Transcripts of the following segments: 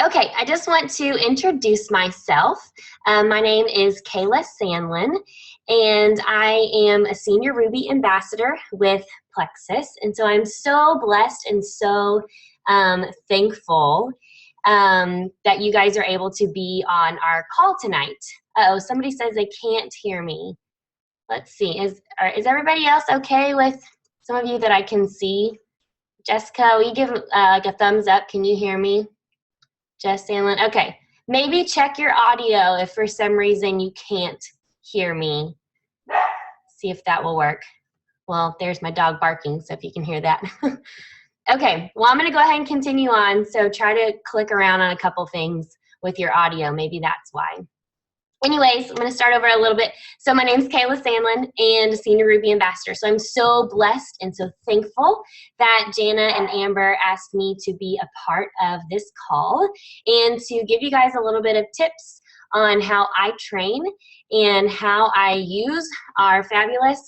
Okay, I just want to introduce myself. My name is Kayla Sandlin, and I am a Senior Ruby Ambassador with Plexus. And so I'm so blessed and so thankful that you guys are able to be on our call tonight. Uh-oh, somebody says they can't hear me. Let's see, is everybody else okay with some of you that I can see? Jessica, will you give like a thumbs up? Can you hear me? Jess Sandlin. Okay, maybe check your audio if for some reason you can't hear me. See if that will work. Well, there's my dog barking, so if you can hear that. Okay, well, I'm going to go ahead and continue on. So try to click around on a couple things with your audio. Maybe that's why. Anyways, I'm going to start over a little bit. So my name is Kayla Sandlin and Senior Ruby Ambassador. So I'm so blessed and so thankful that Jana and Amber asked me to be a part of this call and to give you guys a little bit of tips on how I train and how I use our fabulous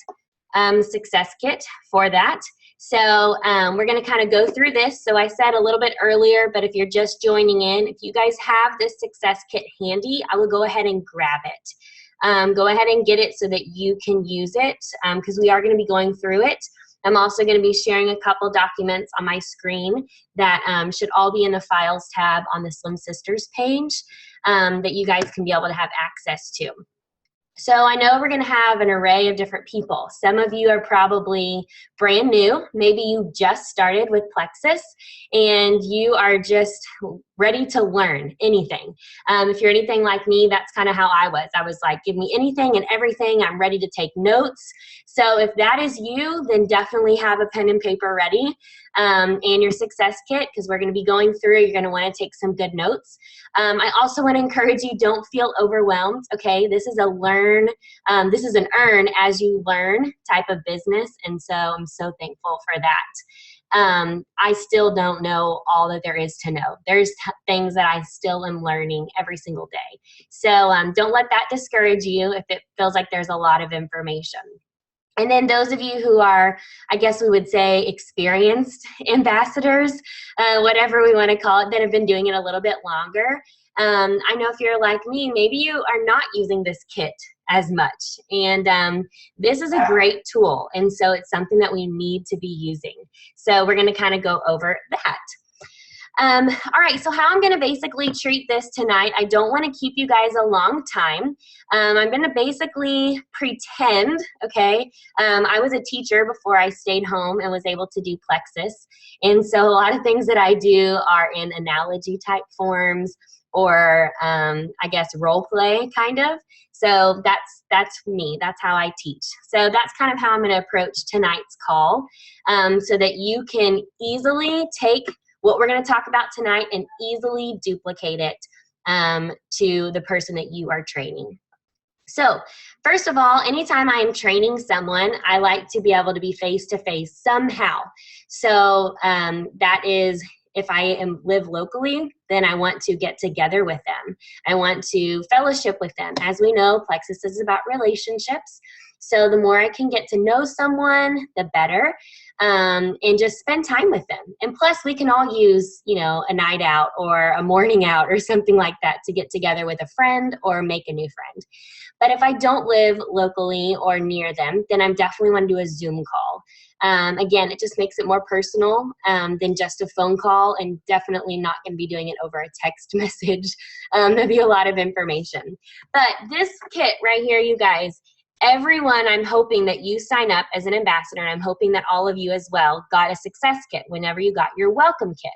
success kit for that. So we're going to kind of go through this. So I said a little bit earlier, but if you're just joining in, if you guys have this success kit handy, I will go ahead and grab it. Go ahead and get it so that you can use it because we are going to be going through it. I'm also going to be sharing a couple documents on my screen that should all be in the Files tab on the Slim Sisters page that you guys can be able to have access to. So I know we're going to have an array of different people. Some of you are probably brand new. Maybe you just started with Plexus and you are just ready to learn anything. If you're anything like me, that's kind of how I was. I was like, give me anything and everything. I'm ready to take notes. So if that is you, then definitely have a pen and paper ready and your success kit because we're going to be going through. You're going to want to take some good notes. I also want to encourage you, don't feel overwhelmed, okay? This is this is an earn as you learn type of business, and so I'm so thankful for that. I still don't know all that there is to know. There's things that I still am learning every single day. So don't let that discourage you if it feels like there's a lot of information. And then those of you who are, I guess we would say, experienced ambassadors, whatever we want to call it, that have been doing it a little bit longer. I know if you're like me, maybe you are not using this kit as much. And this is a great tool. And so it's something that we need to be using. So we're going to kind of go over that. All right, so how I'm going to basically treat this tonight, I don't want to keep you guys a long time. I'm going to basically pretend, okay, I was a teacher before I stayed home and was able to do Plexus. And so a lot of things that I do are in analogy type forms or I guess role play kind of. So that's me. That's how I teach. So that's kind of how I'm going to approach tonight's call so that you can easily take what we're going to talk about tonight and easily duplicate it to the person that you are training. So first of all, anytime I am training someone, I like to be able to be face-to-face somehow. So that is, if I live locally, then I want to get together with them. I want to fellowship with them. As we know, Plexus is about relationships. So the more I can get to know someone, the better, and just spend time with them. And plus, we can all use, you know, a night out or a morning out or something like that to get together with a friend or make a new friend. But if I don't live locally or near them, then I'm definitely want to do a Zoom call. Again, it just makes it more personal than just a phone call, and definitely not going to be doing it over a text message. There'll be a lot of information. But this kit right here, you guys, everyone, I'm hoping that you sign up as an ambassador, and I'm hoping that all of you as well got a success kit whenever you got your welcome kit.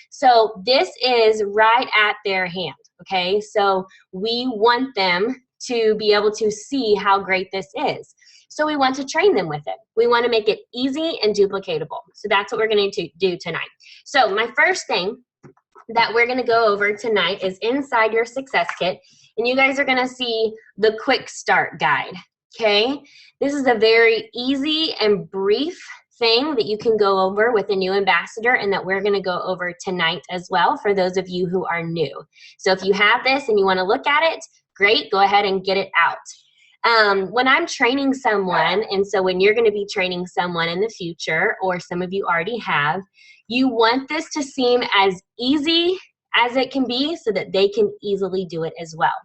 So this is right at their hand, okay? So we want them to be able to see how great this is. So we want to train them with it. We want to make it easy and duplicatable. So that's what we're going to do tonight. So my first thing that we're going to go over tonight is inside your success kit, and you guys are going to see the quick start guide. Okay, this is a very easy and brief thing that you can go over with a new ambassador and that we're going to go over tonight as well for those of you who are new. So if you have this and you want to look at it, great, go ahead and get it out. When I'm training someone, and so when you're going to be training someone in the future, or some of you already have, you want this to seem as easy as it can be so that they can easily do it as well.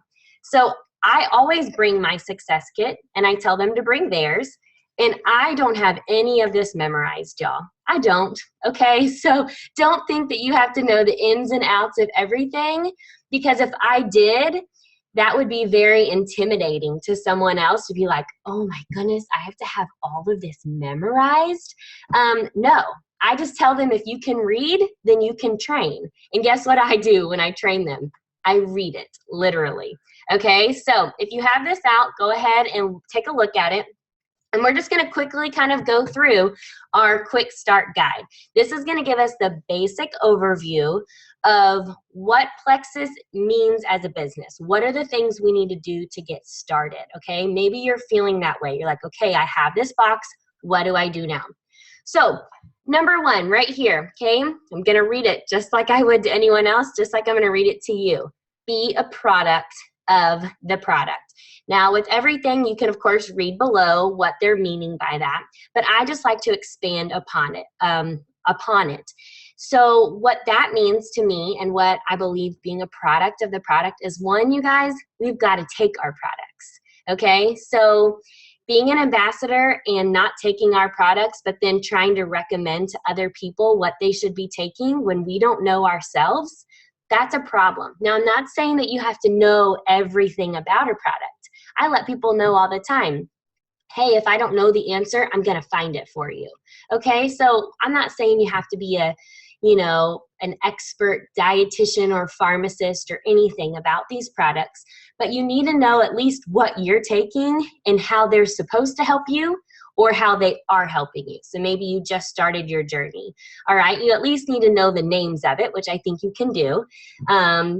So I always bring my success kit and I tell them to bring theirs. And I don't have any of this memorized, y'all. I don't, okay? So don't think that you have to know the ins and outs of everything, because if I did, that would be very intimidating to someone else to be like, oh my goodness, I have to have all of this memorized. No, I just tell them if you can read, then you can train. And guess what I do when I train them? I read it, literally. Okay, so if you have this out, go ahead and take a look at it. And we're just going to quickly kind of go through our quick start guide. This is going to give us the basic overview of what Plexus means as a business. What are the things we need to do to get started, okay? Maybe you're feeling that way. You're like, okay, I have this box. What do I do now? So number one right here, okay? I'm going to read it just like I would to anyone else, just like I'm going to read it to you. Be a product of the product. Now, with everything, you can, of course, read below what they're meaning by that, but I just like to expand upon it. So what that means to me and what I believe being a product of the product is, one, you guys, we've got to take our products, okay? So being an ambassador and not taking our products, but then trying to recommend to other people what they should be taking when we don't know ourselves, that's a problem. Now, I'm not saying that you have to know everything about a product. I let people know all the time, hey, if I don't know the answer, I'm going to find it for you. Okay, so I'm not saying you have to be an expert dietitian or pharmacist or anything about these products, but you need to know at least what you're taking and how they're supposed to help you or how they are helping you. So maybe you just started your journey. All right, you at least need to know the names of it, which I think you can do,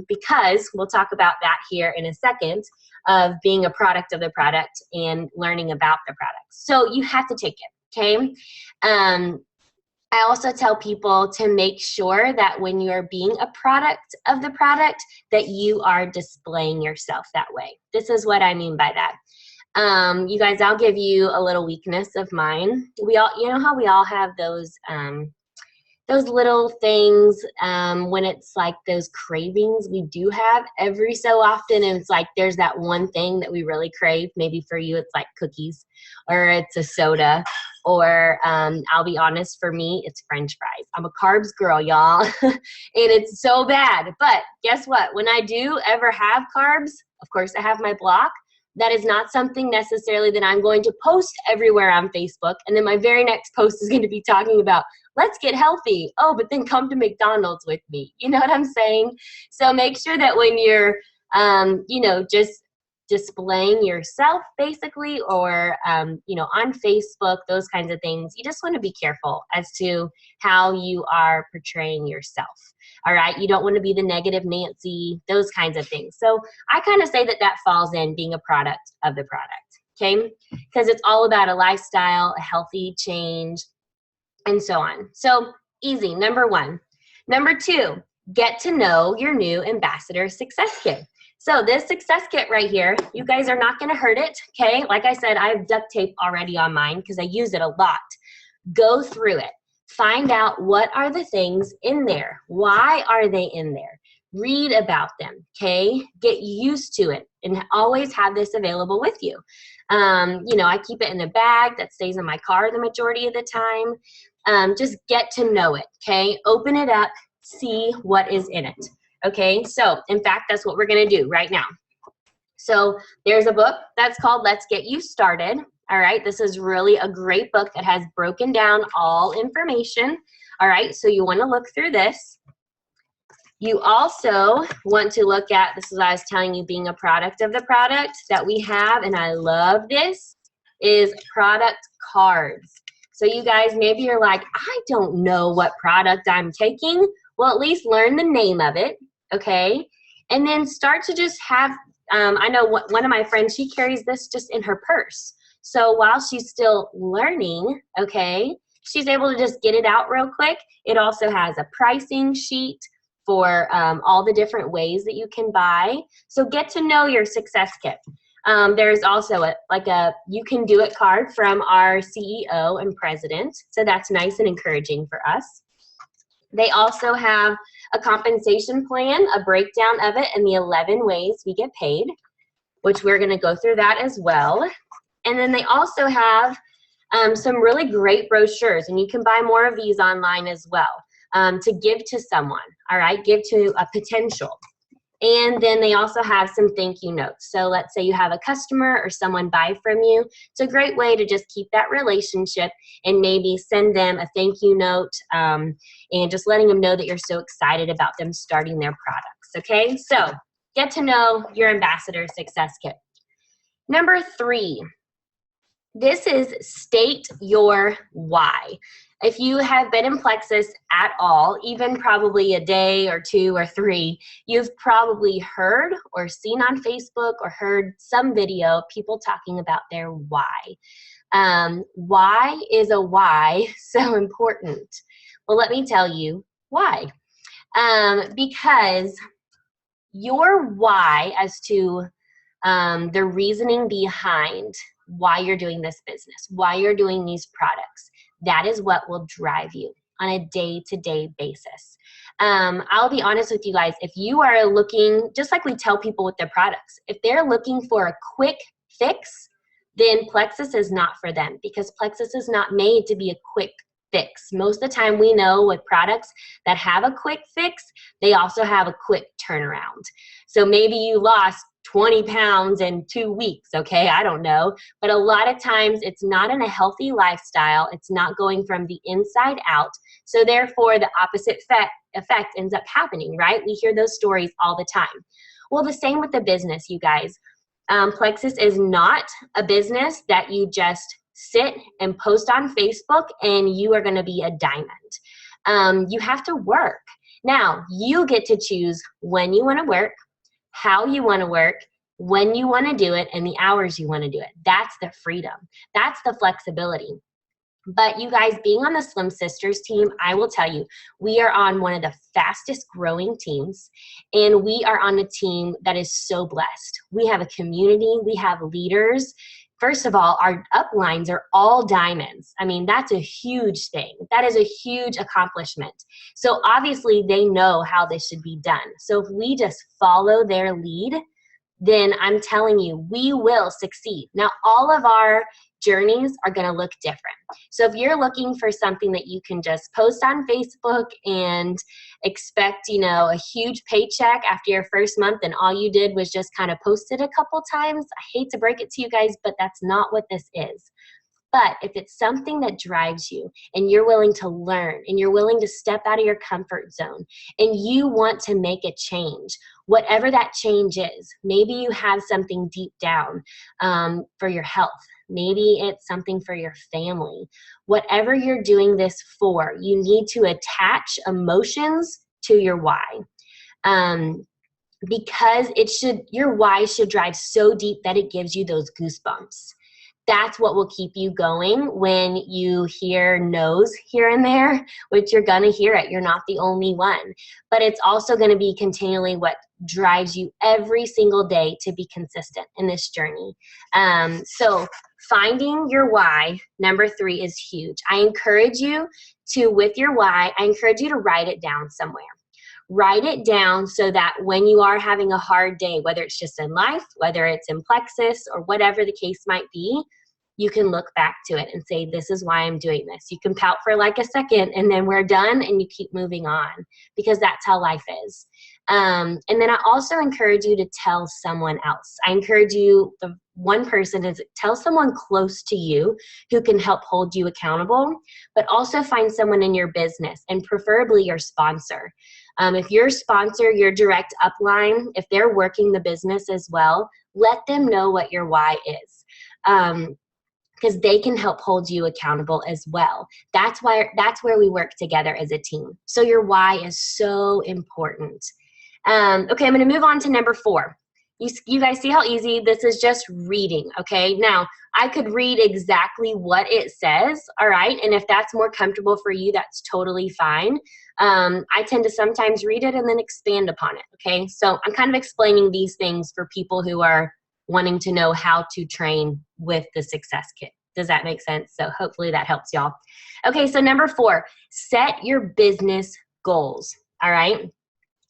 because we'll talk about that here in a second, of being a product of the product and learning about the product. So you have to take it, okay? I also tell people to make sure that when you're being a product of the product, that you are displaying yourself that way. This is what I mean by that. You guys, I'll give you a little weakness of mine. We all, you know how we all have those little things when it's like those cravings we do have every so often, and it's like there's that one thing that we really crave. Maybe for you it's like cookies, or it's a soda, or I'll be honest, for me it's French fries. I'm a carbs girl, y'all, and it's so bad. But guess what? When I do ever have carbs, of course I have my block. That is not something necessarily that I'm going to post everywhere on Facebook. And then my very next post is going to be talking about, let's get healthy. Oh, but then come to McDonald's with me. You know what I'm saying? So make sure that when you're, just displaying yourself basically, or, on Facebook, those kinds of things, you just want to be careful as to how you are portraying yourself. All right, you don't want to be the negative Nancy, those kinds of things. So I kind of say that that falls in being a product of the product, okay? Because it's all about a lifestyle, a healthy change, and so on. So easy, number one. Number two, get to know your new ambassador success kit. So this success kit right here, you guys are not going to hurt it, okay? Like I said, I have duct tape already on mine because I use it a lot. Go through it. Find out what are the things in there. Why are they in there? Read about them, okay? Get used to it and always have this available with you. I keep it in a bag that stays in my car the majority of the time. Just get to know it, okay? Open it up, see what is in it, okay? So, in fact, that's what we're gonna do right now. So, there's a book that's called Let's Get You Started. All right, this is really a great book that has broken down all information. All right, so you want to look through this. You also want to look at, this is what I was telling you, being a product of the product that we have, and I love this, is product cards. So you guys, maybe you're like, I don't know what product I'm taking. Well, at least learn the name of it, okay? And then start to just have, I know one of my friends, she carries this just in her purse. So while she's still learning, okay, she's able to just get it out real quick. It also has a pricing sheet for all the different ways that you can buy. So get to know your success kit. There's also a you can do it card from our CEO and president. So that's nice and encouraging for us. They also have a compensation plan, a breakdown of it, and the 11 ways we get paid, which we're going to go through that as well. And then they also have some really great brochures, and you can buy more of these online as well, to give to someone, all right? Give to a potential. And then they also have some thank you notes. So let's say you have a customer or someone buy from you. It's a great way to just keep that relationship and maybe send them a thank you note, and just letting them know that you're so excited about them starting their products, okay? So get to know your ambassador success kit. Number 3, this is state your why. If you have been in Plexus at all, even probably a day or 2 or 3, you've probably heard or seen on Facebook or heard some video of people talking about their why. Why is a why so important? Well, let me tell you why. Because your why as to the reasoning behind why you're doing this business, why you're doing these products, that is what will drive you on a day-to-day basis. I'll be honest with you guys, if you are looking, just like we tell people with their products, if they're looking for a quick fix, then Plexus is not for them, because Plexus is not made to be a quick fix. Most of the time we know with products that have a quick fix, they also have a quick turnaround. So maybe you lost 20 pounds in 2 weeks, okay? I don't know. But a lot of times it's not in a healthy lifestyle. It's not going from the inside out. So therefore, the opposite effect ends up happening, right? We hear those stories all the time. Well, the same with the business, you guys. Plexus is not a business that you just sit and post on Facebook and you are going to be a diamond. You have to work. Now, you get to choose when you want to work, how you want to work, when you want to do it, and the hours you want to do it. That's the freedom. That's the flexibility. But you guys, being on the Slim Sisters team, I will tell you, we are on one of the fastest growing teams, and we are on a team that is so blessed. We have a community, we have leaders. First of all, our uplines are all diamonds. I mean, that's a huge thing. That is a huge accomplishment. So obviously they know how this should be done. So if we just follow their lead, then I'm telling you, we will succeed. Now, all of our journeys are going to look different. So if you're looking for something that you can just post on Facebook and expect, you know, a huge paycheck after your first month, and all you did was just kind of post it a couple times, I hate to break it to you guys, but that's not what this is. But if it's something that drives you and you're willing to learn and you're willing to step out of your comfort zone and you want to make a change, whatever that change is, maybe you have something deep down for your health. Maybe it's something for your family. Whatever you're doing this for, you need to attach emotions to your why. Because your why should drive so deep that it gives you those goosebumps. That's what will keep you going when you hear no's here and there, which you're going to hear it. You're not the only one. But it's also going to be continually what drives you every single day to be consistent in this journey. So finding your why, number 3, is huge. I encourage you to, with your why, I encourage you to write it down somewhere. Write it down so that when you are having a hard day, whether it's just in life, whether it's in Plexus, or whatever the case might be, you can look back to it and say, this is why I'm doing this. You can pout for like a second and then we're done and you keep moving on, because that's how life is. And then I also encourage you to tell someone else. I encourage you, the one person is tell someone close to you who can help hold you accountable, but also find someone in your business, and preferably your sponsor. If your sponsor, your direct upline, if they're working the business as well, let them know what your why is. Because they can help hold you accountable as well. That's where we work together as a team. So your why is so important. Okay, I'm going to move on to number 4. You guys see how easy this is? Just reading, okay? Now, I could read exactly what it says, all right? And if that's more comfortable for you, that's totally fine. I tend to sometimes read it and then expand upon it, okay? So I'm kind of explaining these things for people who are wanting to know how to train with the Success Kit. Does that make sense? So hopefully that helps y'all. Okay, so number 4, set your business goals, all right?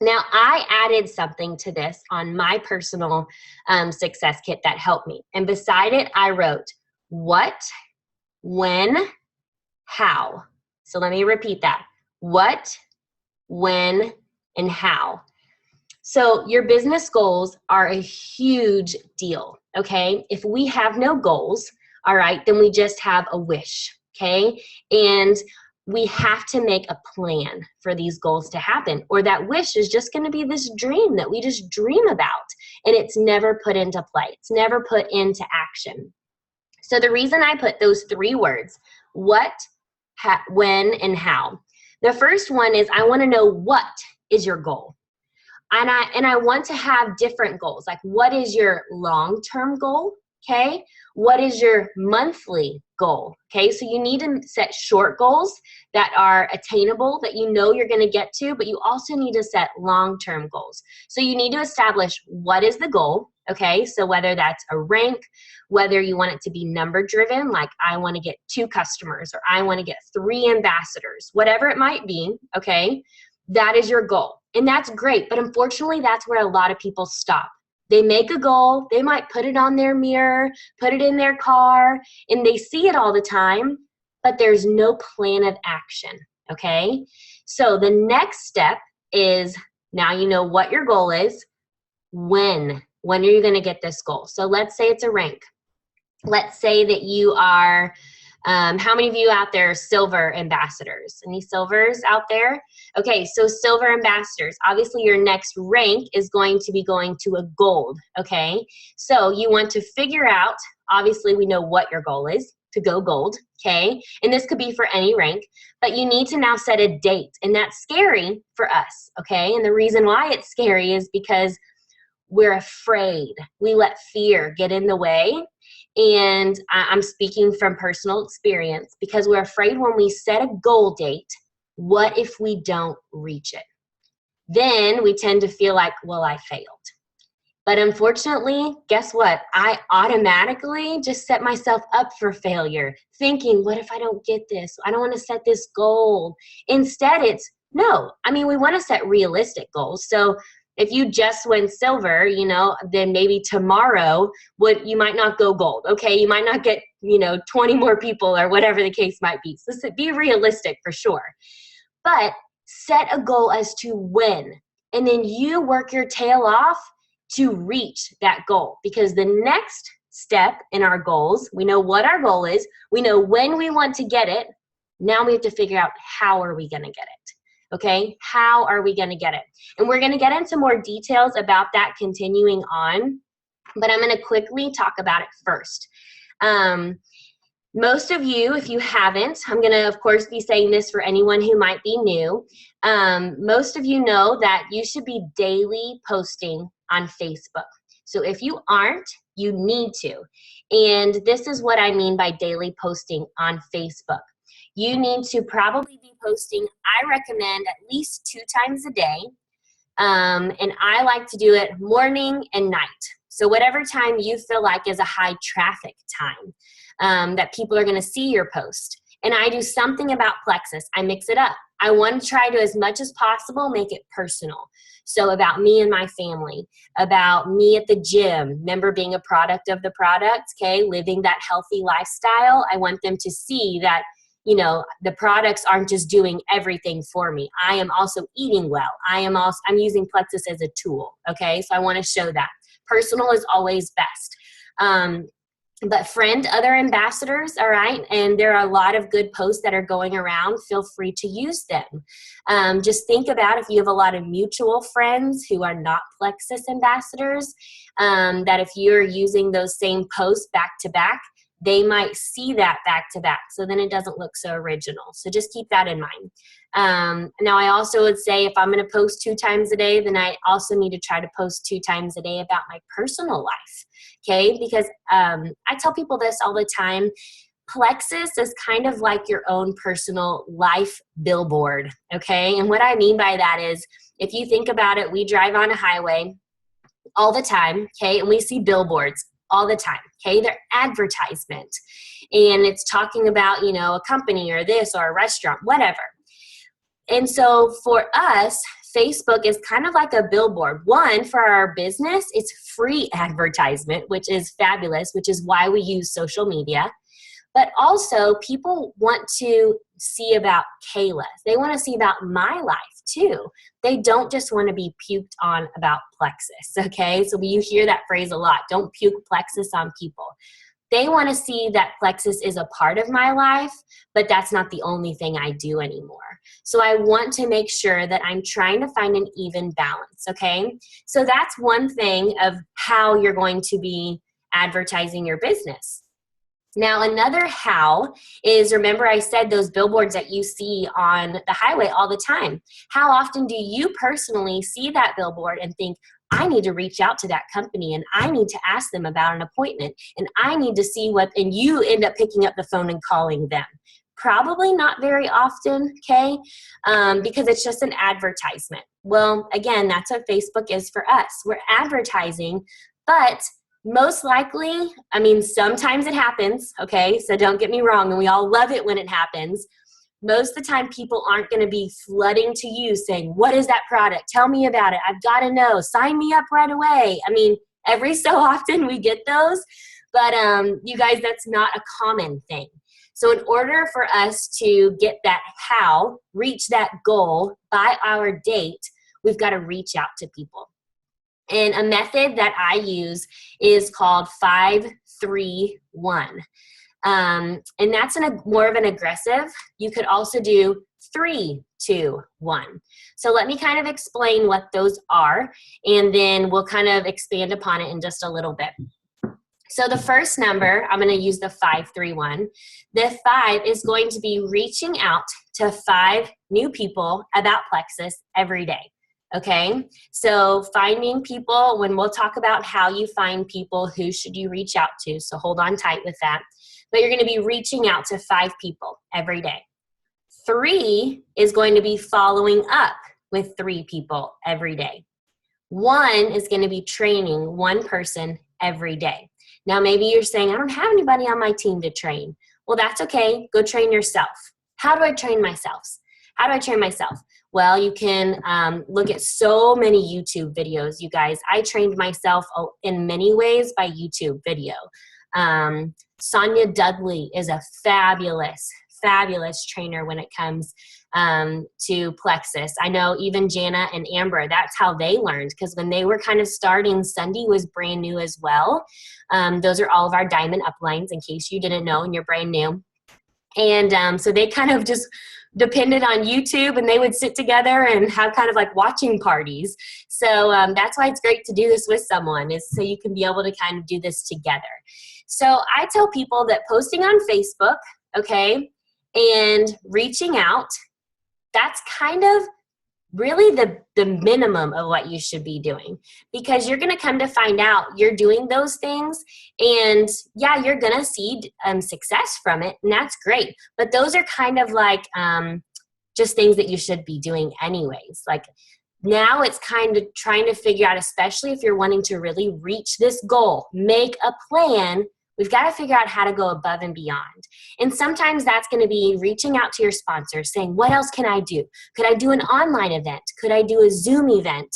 Now, I added something to this on my personal success kit that helped me. And beside it, I wrote what, when, how. So let me repeat that. What, when, and how. So your business goals are a huge deal, okay? If we have no goals, all right, then we just have a wish, okay? And we have to make a plan for these goals to happen, or that wish is just going to be this dream that we just dream about, and it's never put into play. It's never put into action. So the reason I put those three words, what, when, and how. The first one is I want to know what is your goal. And I want to have different goals. Like, what is your long-term goal? Okay. What is your monthly goal? Okay. So you need to set short goals that are attainable, that you know you're going to get to, but you also need to set long-term goals. So you need to establish what is the goal. Okay. So whether that's a rank, whether you want it to be number driven, like I want to get 2 customers or I want to get 3 ambassadors, whatever it might be. Okay. That is your goal. And that's great. But unfortunately, that's where a lot of people stop. They make a goal. They might put it on their mirror, put it in their car, and they see it all the time, but there's no plan of action. Okay. So the next step is, now you know what your goal is. When are you going to get this goal? So let's say it's a rank. Let's say that you are, how many of you out there are silver ambassadors? Any silvers out there? Okay, so silver ambassadors. Obviously, your next rank is going to be going to a gold, okay? So you want to figure out, obviously, we know what your goal is, to go gold, okay? And this could be for any rank, but you need to now set a date, and that's scary for us, okay? And the reason why it's scary is because we're afraid. We let fear get in the way. And I'm speaking from personal experience, because we're afraid when we set a goal date, what if we don't reach it? Then we tend to feel like, well, I failed. But unfortunately, guess what? I automatically just set myself up for failure, thinking, what if I don't get this? I don't want to set this goal. Instead, it's no. I mean, we want to set realistic goals. So if you just win silver, you know, then maybe tomorrow you might not go gold. Okay, you might not get, 20 more people or whatever the case might be. So be realistic for sure. But set a goal as to when, and then you work your tail off to reach that goal. Because the next step in our goals, we know what our goal is, we know when we want to get it. Now we have to figure out how are we going to get it. Okay, how are we going to get it? And we're going to get into more details about that continuing on, but I'm going to quickly talk about it first. Most of you, if you haven't, I'm going to, of course, be saying this for anyone who might be new. Most of you know that you should be daily posting on Facebook. So if you aren't, you need to. And this is what I mean by daily posting on Facebook. You need to probably be posting, I recommend at least 2 times a day. And I like to do it morning and night. So whatever time you feel like is a high traffic time, that people are going to see your post. And I do something about Plexus. I mix it up. I want to try to, as much as possible, make it personal. So about me and my family, about me at the gym, remember being a product of the product, okay, living that healthy lifestyle. I want them to see that, the products aren't just doing everything for me. I am also eating well. I'm using Plexus as a tool. Okay. So I want to show that personal is always best. But friend other ambassadors. All right. And there are a lot of good posts that are going around. Feel free to use them. Just think about if you have a lot of mutual friends who are not Plexus ambassadors, that if you're using those same posts back to back, they might see that back to back. So then it doesn't look so original. So just keep that in mind. Now I also would say if I'm going to post 2 times a day, then I also need to try to post 2 times a day about my personal life. Okay. Because I tell people this all the time. Plexus is kind of like your own personal life billboard. Okay. And what I mean by that is, if you think about it, we drive on a highway all the time. Okay. And we see billboards all the time, okay? They're advertisement. And it's talking about, a company or this or a restaurant, whatever. And so for us, Facebook is kind of like a billboard. One, for our business, it's free advertisement, which is fabulous, which is why we use social media. But also, people want to see about Kayla. They want to see about my life too. They don't just want to be puked on about Plexus, okay? So you hear that phrase a lot. Don't puke Plexus on people. They want to see that Plexus is a part of my life, but that's not the only thing I do anymore. So I want to make sure that I'm trying to find an even balance, okay? So that's one thing of how you're going to be advertising your business. Now, another how is, remember I said those billboards that you see on the highway all the time. How often do you personally see that billboard and think, I need to reach out to that company and I need to ask them about an appointment and I need to see what, and you end up picking up the phone and calling them? Probably not very often, okay, because it's just an advertisement. Well, again, that's what Facebook is for us. We're advertising, but most likely, I mean, sometimes it happens, okay, so don't get me wrong, and we all love it when it happens. Most of the time, people aren't going to be flooding to you saying, what is that product? Tell me about it. I've got to know. Sign me up right away. I mean, every so often we get those, but you guys, that's not a common thing. So in order for us to get that how, reach that goal by our date, we've got to reach out to people. And a method that I use is called 5-3-1. And that's more of an aggressive. You could also do 3-2-1. So let me kind of explain what those are, and then we'll kind of expand upon it in just a little bit. So the first number, I'm going to use the 5-3-1. The 5 is going to be reaching out to 5 new people about Plexus every day. Okay, so finding people, when we'll talk about how you find people, who should you reach out to, so hold on tight with that. But you're going to be reaching out to 5 people every day. 3 is going to be following up with 3 people every day. 1 is going to be training 1 person every day. Now maybe you're saying, I don't have anybody on my team to train. Well, that's okay. Go train yourself. How do I train myself? How do I train myself? Well, you can look at so many YouTube videos, you guys. I trained myself in many ways by YouTube video. Sonia Dudley is a fabulous trainer when it comes to Plexus. I know even Jana and Amber, that's how they learned, because when they were kind of starting, Sunday was brand new as well. Those are all of our diamond uplines, in case you didn't know and you're brand new. And so they kind of just depended on YouTube, and they would sit together and have kind of like watching parties. So that's why it's great to do this with someone, is so you can be able to kind of do this together. So I tell people that posting on Facebook, okay, and reaching out, that's kind of really the minimum of what you should be doing, because you're going to come to find out you're doing those things, and yeah, you're going to see success from it, and that's great. But those are kind of like just things that you should be doing anyways. Like now it's kind of trying to figure out, especially if you're wanting to really reach this goal, make a plan. We've got to figure out how to go above and beyond. And sometimes that's going to be reaching out to your sponsor, saying, what else can I do? Could I do an online event? Could I do a Zoom event?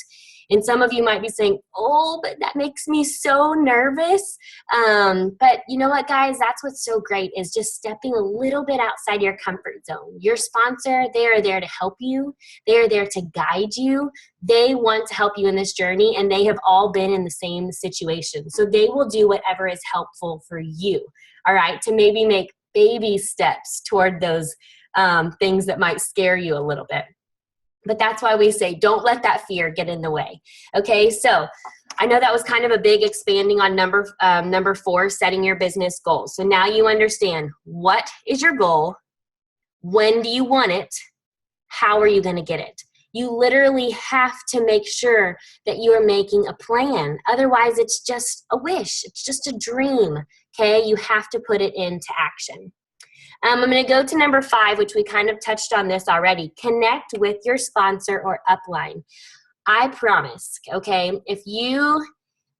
And some of you might be saying, oh, but that makes me so nervous. But you know what, guys? That's what's so great, is just stepping a little bit outside your comfort zone. Your sponsor, they are there to help you. They are there to guide you. They want to help you in this journey, and they have all been in the same situation. So they will do whatever is helpful for you, all right, to maybe make baby steps toward those things that might scare you a little bit. But that's why we say, don't let that fear get in the way. Okay, so I know that was kind of a big expanding on number 4, setting your business goals. So now you understand, what is your goal? When do you want it? How are you going to get it? You literally have to make sure that you are making a plan. Otherwise, it's just a wish. It's just a dream, okay? You have to put it into action. I'm going to go to number 5, which we kind of touched on this already. Connect with your sponsor or upline. I promise, okay,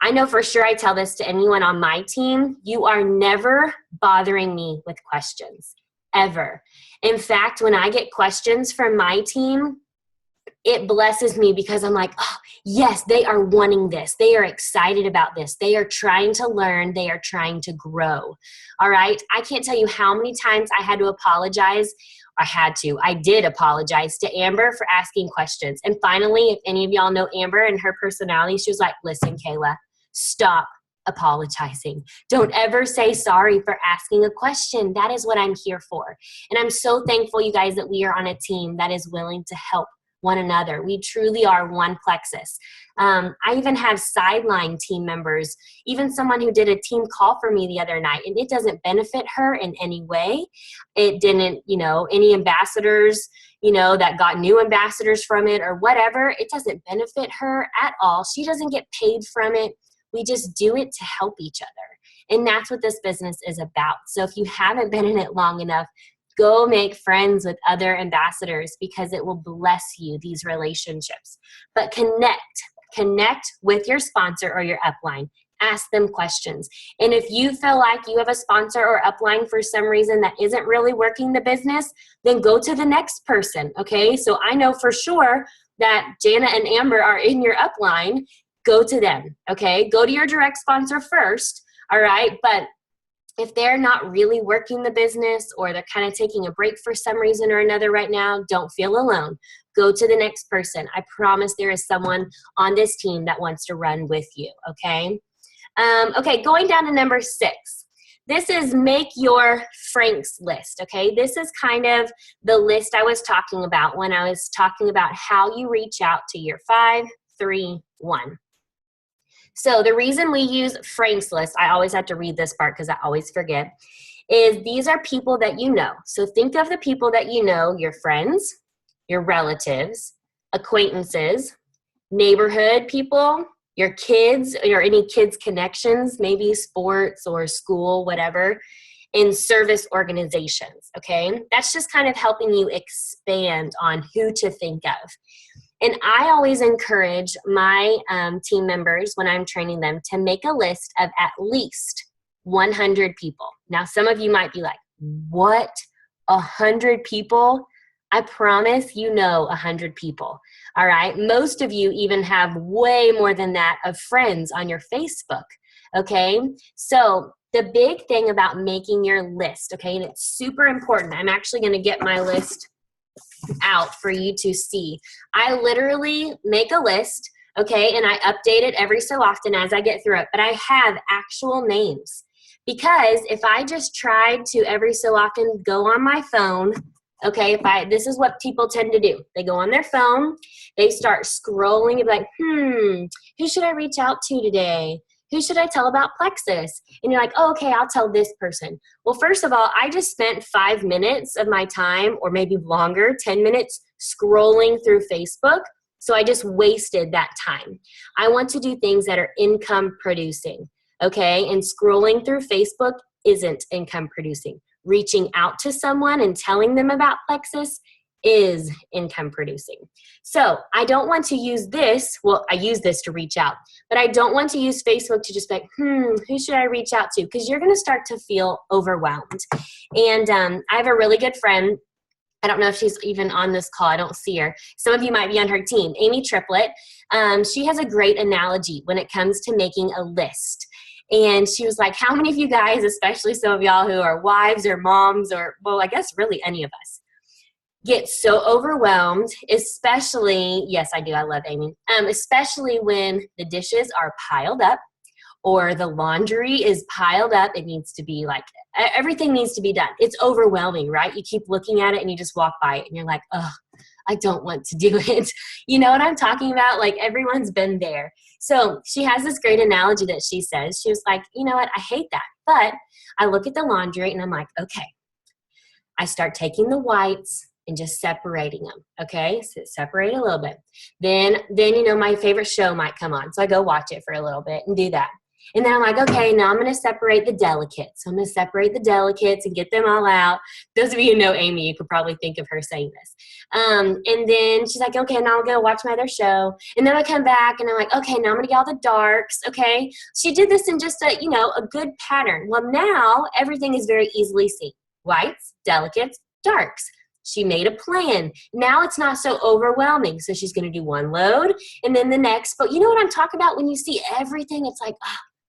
I know for sure I tell this to anyone on my team, you are never bothering me with questions, ever. In fact, when I get questions from my team, it blesses me because I'm like, oh, yes, they are wanting this. They are excited about this. They are trying to learn. They are trying to grow. All right. I can't tell you how many times I had to apologize. I did apologize to Amber for asking questions. And finally, if any of y'all know Amber and her personality, she was like, listen, Kayla, stop apologizing. Don't ever say sorry for asking a question. That is what I'm here for. And I'm so thankful, you guys, that we are on a team that is willing to help one another. We truly are one Plexus. I even have sideline team members, even someone who did a team call for me the other night, and it doesn't benefit her in any way. It didn't, any ambassadors, that got new ambassadors from it or whatever, it doesn't benefit her at all. She doesn't get paid from it. We just do it to help each other. And that's what this business is about. So if you haven't been in it long enough, go make friends with other ambassadors because it will bless you, these relationships. But connect with your sponsor or your upline. Ask them questions. And if you feel like you have a sponsor or upline for some reason that isn't really working the business, then go to the next person, okay? So I know for sure that Jana and Amber are in your upline. Go to them, okay? Go to your direct sponsor first, all right? But if they're not really working the business or they're kind of taking a break for some reason or another right now, don't feel alone. Go to the next person. I promise there is someone on this team that wants to run with you, okay? Okay, going down to number 6. This is make your Frank's list, okay? This is kind of the list I was talking about when I was talking about how you reach out to your 5, 3, 1. So the reason we use Frank's list, I always have to read this part because I always forget, is these are people that you know. So think of the people that you know, your friends, your relatives, acquaintances, neighborhood people, your kids, or any kids connections, maybe sports or school, whatever, and service organizations, okay? That's just kind of helping you expand on who to think of. And I always encourage my team members when I'm training them to make a list of at least 100 people. Now, some of you might be like, what, 100 people? I promise you know 100 people, all right? Most of you even have way more than that of friends on your Facebook, okay? So the big thing about making your list, okay, and it's super important. I'm actually going to get my list out for you to see. I literally make a list, okay, and I update it every so often as I get through it, but I have actual names because if I just tried to every so often go on my phone, okay, this is what people tend to do. They go on their phone, they start scrolling and be like, who should I reach out to today? Who should I tell about Plexus? And you're like, oh, okay, I'll tell this person. Well, first of all, I just spent 5 minutes of my time, or maybe longer, 10 minutes, scrolling through Facebook. So I just wasted that time. I want to do things that are income producing, okay? And scrolling through Facebook isn't income producing. Reaching out to someone and telling them about Plexus is income producing. So I don't want to use this. Well, I use this to reach out, but I don't want to use Facebook to just be like, who should I reach out to? Because you're going to start to feel overwhelmed. And I have a really good friend. I don't know if she's even on this call. I don't see her. Some of you might be on her team. Amy Triplett. She has a great analogy when it comes to making a list. And she was like, how many of you guys, especially some of y'all who are wives or moms or, well, I guess really any of us, get so overwhelmed, especially, yes, I do, I love Amy, especially when the dishes are piled up or the laundry is piled up. It needs to be like, everything needs to be done. It's overwhelming, right? You keep looking at it and you just walk by it and you're like, oh, I don't want to do it. You know what I'm talking about? Like everyone's been there. So she has this great analogy that she says. She was like, you know what? I hate that. But I look at the laundry and I'm like, okay. I start taking the whites and just separating them, okay? So separate a little bit. Then my favorite show might come on. So I go watch it for a little bit and do that. And then I'm like, okay, now I'm going to separate the delicates. So I'm going to separate the delicates and get them all out. Those of you who know Amy, you could probably think of her saying this. And then she's like, okay, now I'm going to watch my other show. And then I come back and I'm like, okay, now I'm going to get all the darks, okay? She did this in just a good pattern. Well, now everything is very easily seen. whites, delicates, darks. She made a plan. Now it's not so overwhelming. So she's going to do one load and then the next. But you know what I'm talking about? When you see everything, it's like,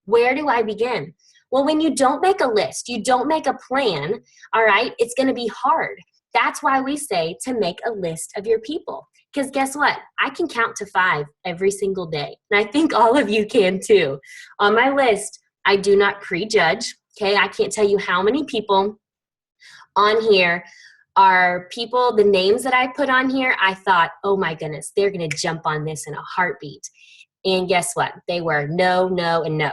where do I begin? Well, when you don't make a list, you don't make a plan, all right, it's going to be hard. That's why we say to make a list of your people. Because guess what? I can count to 5 every single day. And I think all of you can too. On my list, I do not prejudge. Okay, I can't tell you how many people on here are people, the names that I put on here, I thought, oh my goodness, they're going to jump on this in a heartbeat. And guess what? They were no, no, and no.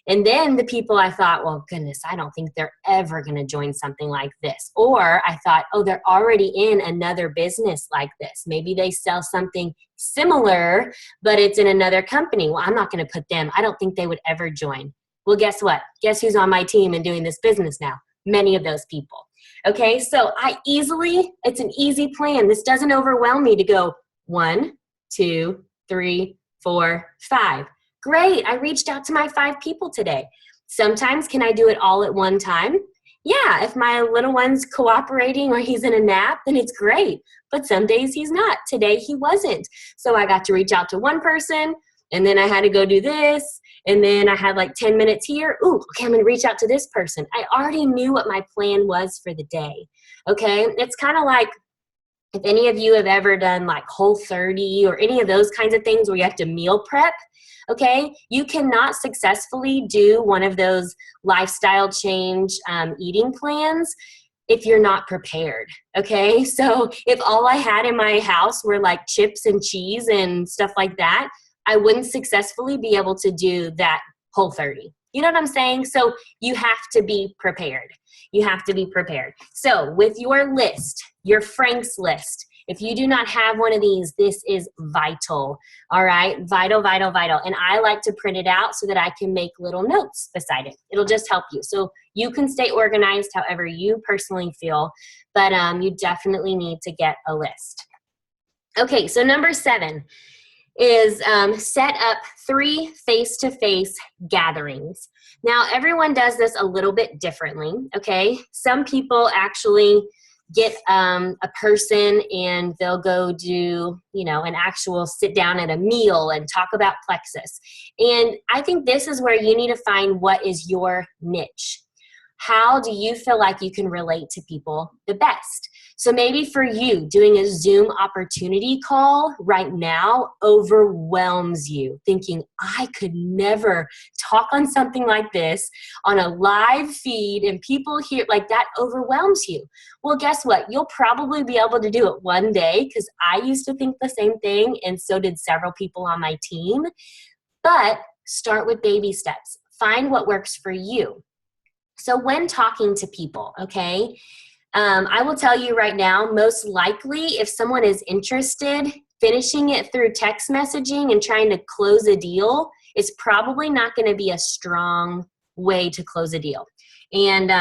And then the people I thought, well, goodness, I don't think they're ever going to join something like this. Or I thought, oh, they're already in another business like this. Maybe they sell something similar, but it's in another company. Well, I'm not going to put them. I don't think they would ever join. Well, guess what? Guess who's on my team and doing this business now? Many of those people. Okay, so it's an easy plan. This doesn't overwhelm me to go 1, 2, 3, 4, 5. Great, I reached out to my 5 people today. Sometimes can I do it all at one time? Yeah, if my little one's cooperating or he's in a nap, then it's great. But some days he's not. Today he wasn't. So I got to reach out to one person, and then I had to go do this, and then I had like 10 minutes here. Ooh, okay, I'm gonna reach out to this person. I already knew what my plan was for the day, okay? It's kind of like if any of you have ever done like Whole30 or any of those kinds of things where you have to meal prep, okay? You cannot successfully do one of those lifestyle change eating plans if you're not prepared, okay? So if all I had in my house were like chips and cheese and stuff like that, I wouldn't successfully be able to do that Whole30. You know what I'm saying? So you have to be prepared. You have to be prepared. So with your list, your Frank's list, if you do not have one of these, this is vital, all right? Vital, vital, vital. And I like to print it out so that I can make little notes beside it. It'll just help you. So you can stay organized however you personally feel, but you definitely need to get a list. Okay, so number 7 is set up 3 face-to-face gatherings. Now, everyone does this a little bit differently, okay? Some people actually get a person and they'll go do, an actual sit down at a meal and talk about Plexus. And I think this is where you need to find what is your niche. How do you feel like you can relate to people the best? So maybe for you, doing a Zoom opportunity call right now overwhelms you, thinking, I could never talk on something like this on a live feed and people hear, like that overwhelms you. Well, guess what? You'll probably be able to do it one day, because I used to think the same thing, and so did several people on my team. But start with baby steps. Find what works for you. So when talking to people, okay, I will tell you right now, most likely if someone is interested, finishing it through text messaging and trying to close a deal is probably not going to be a strong way to close a deal. And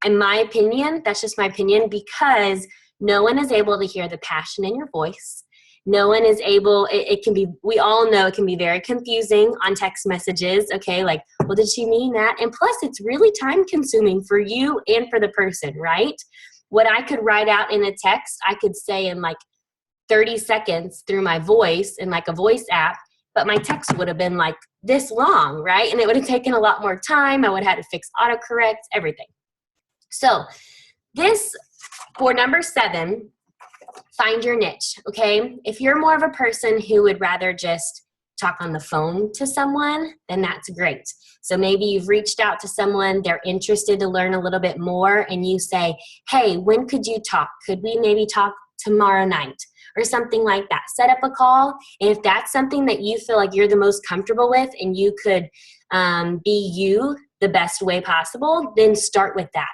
in my opinion, that's just my opinion, because no one is able to hear the passion in your voice. No one is able, it can be, we all know it can be very confusing on text messages, okay? Like, well, did she mean that? And plus, it's really time consuming for you and for the person, right? What I could write out in a text, I could say in like 30 seconds through my voice in like a voice app, but my text would have been like this long, right? And it would have taken a lot more time. I would have had to fix autocorrect, everything. So this, for number 7, find your niche, okay? If you're more of a person who would rather just talk on the phone to someone, then that's great. So maybe you've reached out to someone, they're interested to learn a little bit more, and you say, hey, when could you talk? Could we maybe talk tomorrow night? Or something like that. Set up a call, and if that's something that you feel like you're the most comfortable with and you could be you the best way possible, then start with that.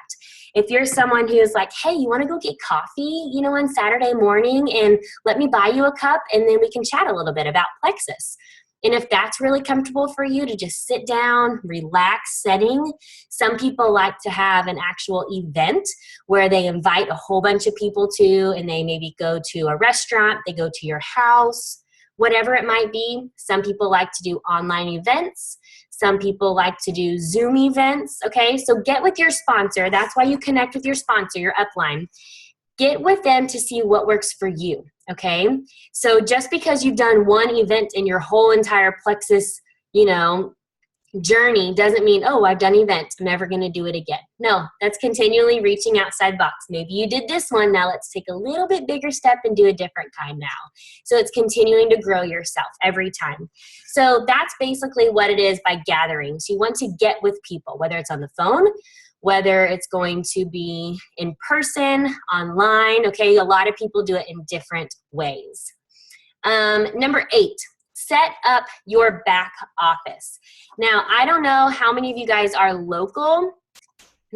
If you're someone who's like, hey, you want to go get coffee, on Saturday morning, and let me buy you a cup, and then we can chat a little bit about Plexus. And if that's really comfortable for you to just sit down, relax setting, some people like to have an actual event where they invite a whole bunch of people to, and they maybe go to a restaurant, they go to your house, whatever it might be. Some people like to do online events. Some people like to do Zoom events, okay? So get with your sponsor. That's why you connect with your sponsor, your upline. Get with them to see what works for you, okay? So just because you've done one event in your whole entire Plexus, journey doesn't mean, oh, I've done events, I'm never going to do it again. No, that's continually reaching outside the box. Maybe you did this one, now let's take a little bit bigger step and do a different kind now. So it's continuing to grow yourself every time. So that's basically what it is by gathering. So you want to get with people, whether it's on the phone, whether it's going to be in person, online, okay? A lot of people do it in different ways. Number 8. Set up your back office. Now, I don't know how many of you guys are local,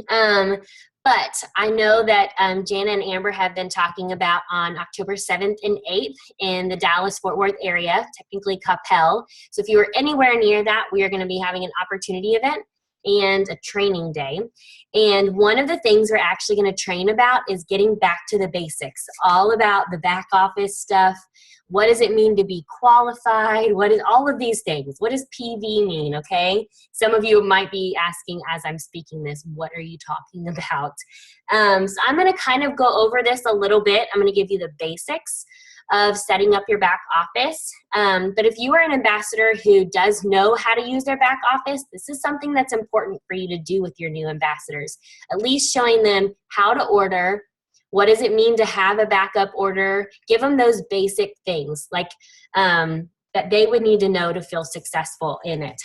but I know that Jana and Amber have been talking about on October 7th and 8th in the Dallas-Fort Worth area, technically Coppell. So if you are anywhere near that, we are going to be having an opportunity event and a training day. And one of the things we're actually going to train about is getting back to the basics, all about the back office stuff. What does it mean to be qualified? What is all of these things? What does PV mean, okay? Some of you might be asking as I'm speaking this, what are you talking about? So I'm gonna kind of go over this a little bit. I'm gonna give you the basics of setting up your back office. But if you are an ambassador who does know how to use their back office, this is something that's important for you to do with your new ambassadors. At least showing them how to order. What does it mean to have a backup order? Give them those basic things like that they would need to know to feel successful in it.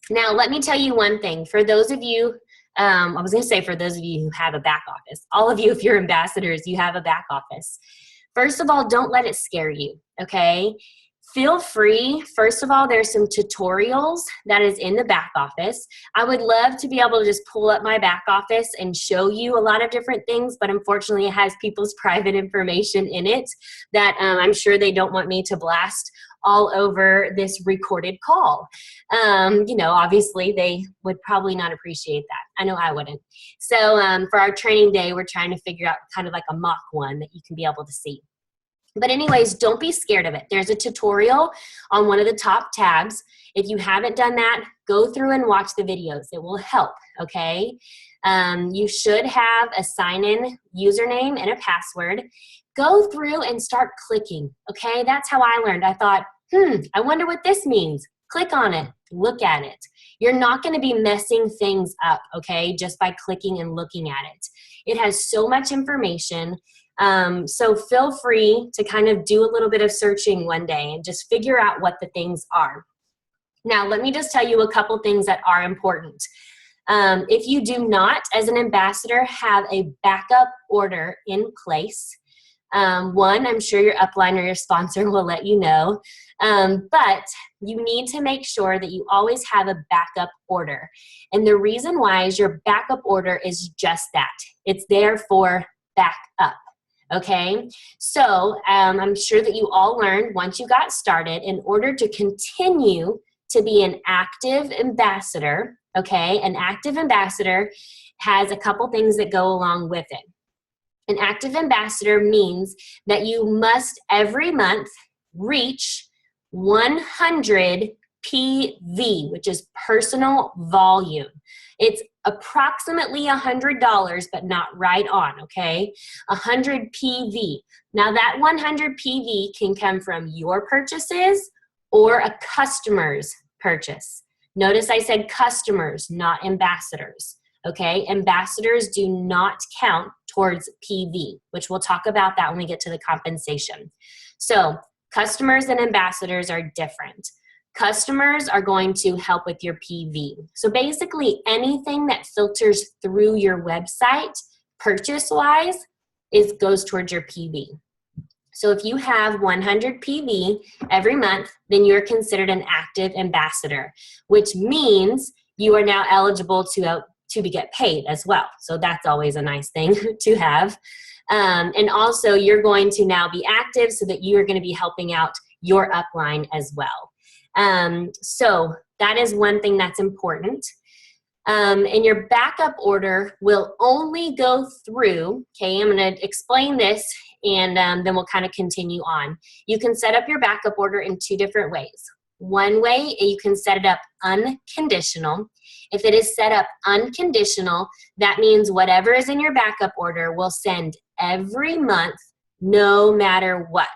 Now, let me tell you one thing. For those of you, I was going to say for those of you who have a back office, all of you, if you're ambassadors, you have a back office. First of all, don't let it scare you, okay? Feel free. First of all, there's some tutorials that is in the back office. I would love to be able to just pull up my back office and show you a lot of different things, but unfortunately it has people's private information in it that I'm sure they don't want me to blast all over this recorded call. Obviously they would probably not appreciate that. I know I wouldn't. So for our training day, we're trying to figure out kind of like a mock one that you can be able to see. But anyways, don't be scared of it. There's a tutorial on one of the top tabs. If you haven't done that, go through and watch the videos. It will help, okay? You should have a sign-in username and a password. Go through and start clicking, okay? That's how I learned. I thought, I wonder what this means. Click on it. Look at it. You're not going to be messing things up, okay, just by clicking and looking at it. It has so much information. So feel free to kind of do a little bit of searching one day and just figure out what the things are. Now, let me just tell you a couple things that are important. If you do not, as an ambassador, have a backup order in place, one, I'm sure your upline or your sponsor will let you know, but you need to make sure that you always have a backup order. And the reason why is your backup order is just that. It's there for backup. Okay, so I'm sure that you all learned once you got started, in order to continue to be an active ambassador, okay, an active ambassador has a couple things that go along with it. An active ambassador means that you must every month reach 100 PV, which is personal volume. It's approximately $100, but not right on, okay? 100 PV. Now that 100 PV can come from your purchases or a customer's purchase. Notice I said customers, not ambassadors, okay? Ambassadors do not count towards PV, which we'll talk about that when we get to the compensation. So customers and ambassadors are different. Customers are going to help with your PV. So basically anything that filters through your website purchase-wise goes towards your PV. So if you have 100 PV every month, then you're considered an active ambassador, which means you are now eligible to get paid as well. So that's always a nice thing to have. And also you're going to now be active so that you are going to be helping out your upline as well. So that is one thing that's important. And your backup order will only go through, okay, I'm going to explain this and then we'll kind of continue on. You can set up your backup order in 2 different ways. One way, you can set it up unconditional. If it is set up unconditional, that means whatever is in your backup order will send every month, no matter what.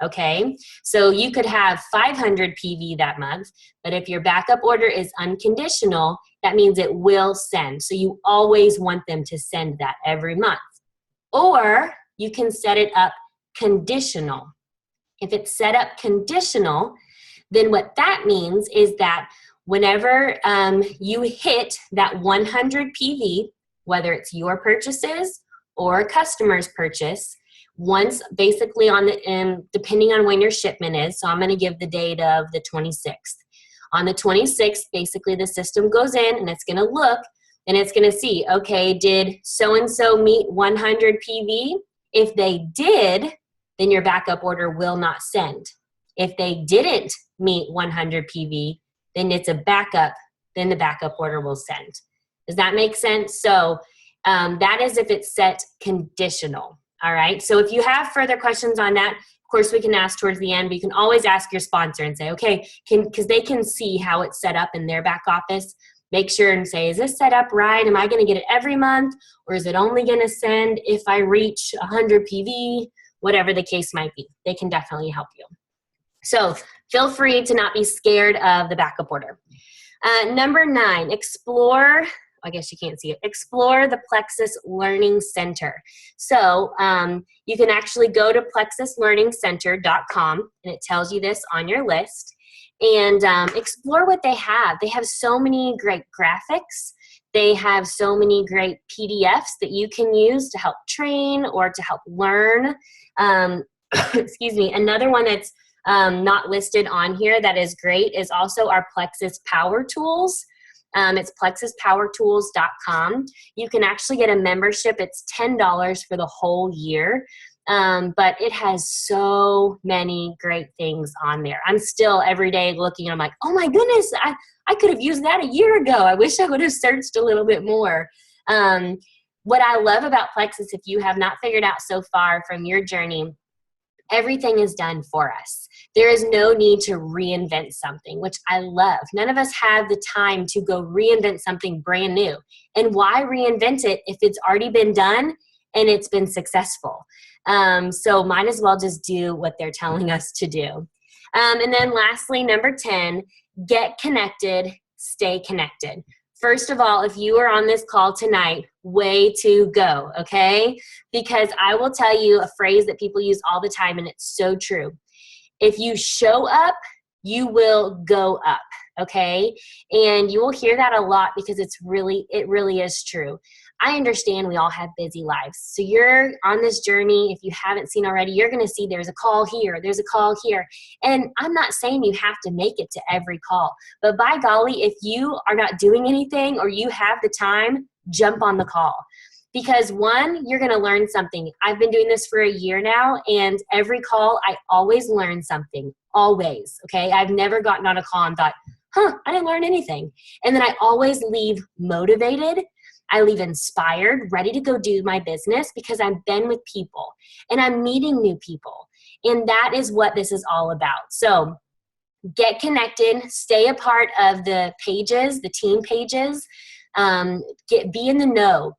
Okay, so you could have 500 PV that month, but if your backup order is unconditional, that means it will send. So you always want them to send that every month. Or you can set it up conditional. If it's set up conditional, then what that means is that whenever you hit that 100 PV, whether it's your purchases or a customer's purchase, once basically on the depending on when your shipment is, so I'm going to give the date of the 26th. On the 26th, basically the system goes in and it's going to look and it's going to see, okay, did so-and-so meet 100 PV? If they did, then your backup order will not send. If they didn't meet 100 PV, then it's a backup, then the backup order will send. Does that make sense? So that is if it's set conditional. All right, so if you have further questions on that, of course we can ask towards the end, but you can always ask your sponsor and say, okay, because they can see how it's set up in their back office. Make sure and say, is this set up right? Am I going to get it every month? Or is it only going to send if I reach 100 PV? Whatever the case might be, they can definitely help you. So feel free to not be scared of the backup order. Number 9, explore. I guess you can't see it. Explore the Plexus Learning Center. So you can actually go to plexuslearningcenter.com, and it tells you this on your list, and explore what they have. They have so many great graphics. They have so many great PDFs that you can use to help train or to help learn. Excuse me. Another one that's not listed on here that is great is also our Plexus Power Tools. It's plexuspowertools.com. You can actually get a membership. It's $10 for the whole year, but it has so many great things on there. I'm still every day looking, and I'm like, oh my goodness, I could have used that a year ago. I wish I would have searched a little bit more. What I love about Plexus, if you have not figured out so far from your journey, everything is done for us. There is no need to reinvent something, which I love. None of us have the time to go reinvent something brand new. And why reinvent it if it's already been done and it's been successful? So might as well just do what they're telling us to do. And then lastly, number 10, get connected, stay connected. First of all, if you are on this call tonight, way to go, okay? Because I will tell you a phrase that people use all the time, and it's so true. If you show up, you will go up, okay? And you will hear that a lot because it really is true. I understand we all have busy lives. So you're on this journey. If you haven't seen already, you're going to see there's a call here, there's a call here. And I'm not saying you have to make it to every call. But by golly, if you are not doing anything or you have the time, jump on the call. Because one, you're going to learn something. I've been doing this for a year now, and every call, I always learn something. Always, okay? I've never gotten on a call and thought, I didn't learn anything. And then I always leave motivated. I leave inspired, ready to go do my business because I've been with people and I'm meeting new people. And that is what this is all about. So get connected, stay a part of the pages, the team pages. Be in the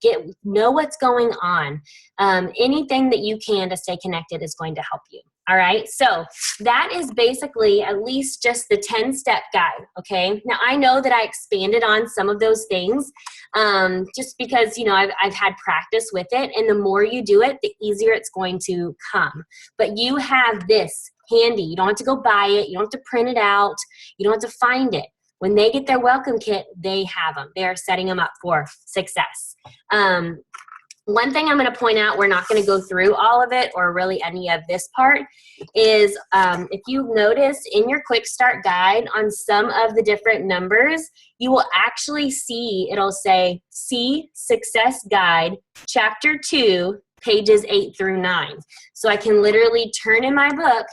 know what's going on. Anything that you can to stay connected is going to help you. All right, so that is basically at least just the 10-step guide, okay? Now, I know that I expanded on some of those things just because, you know, I've had practice with it, and the more you do it, the easier it's going to come. But you have this handy. You don't have to go buy it. You don't have to print it out. You don't have to find it. When they get their welcome kit, they have them. They're setting them up for success. One thing I'm going to point out, we're not going to go through all of it or really any of this part, is if you notice in your quick start guide on some of the different numbers, you will actually see, it'll say, see Success Guide, Chapter 2, pages 8 through 9. So I can literally turn in my book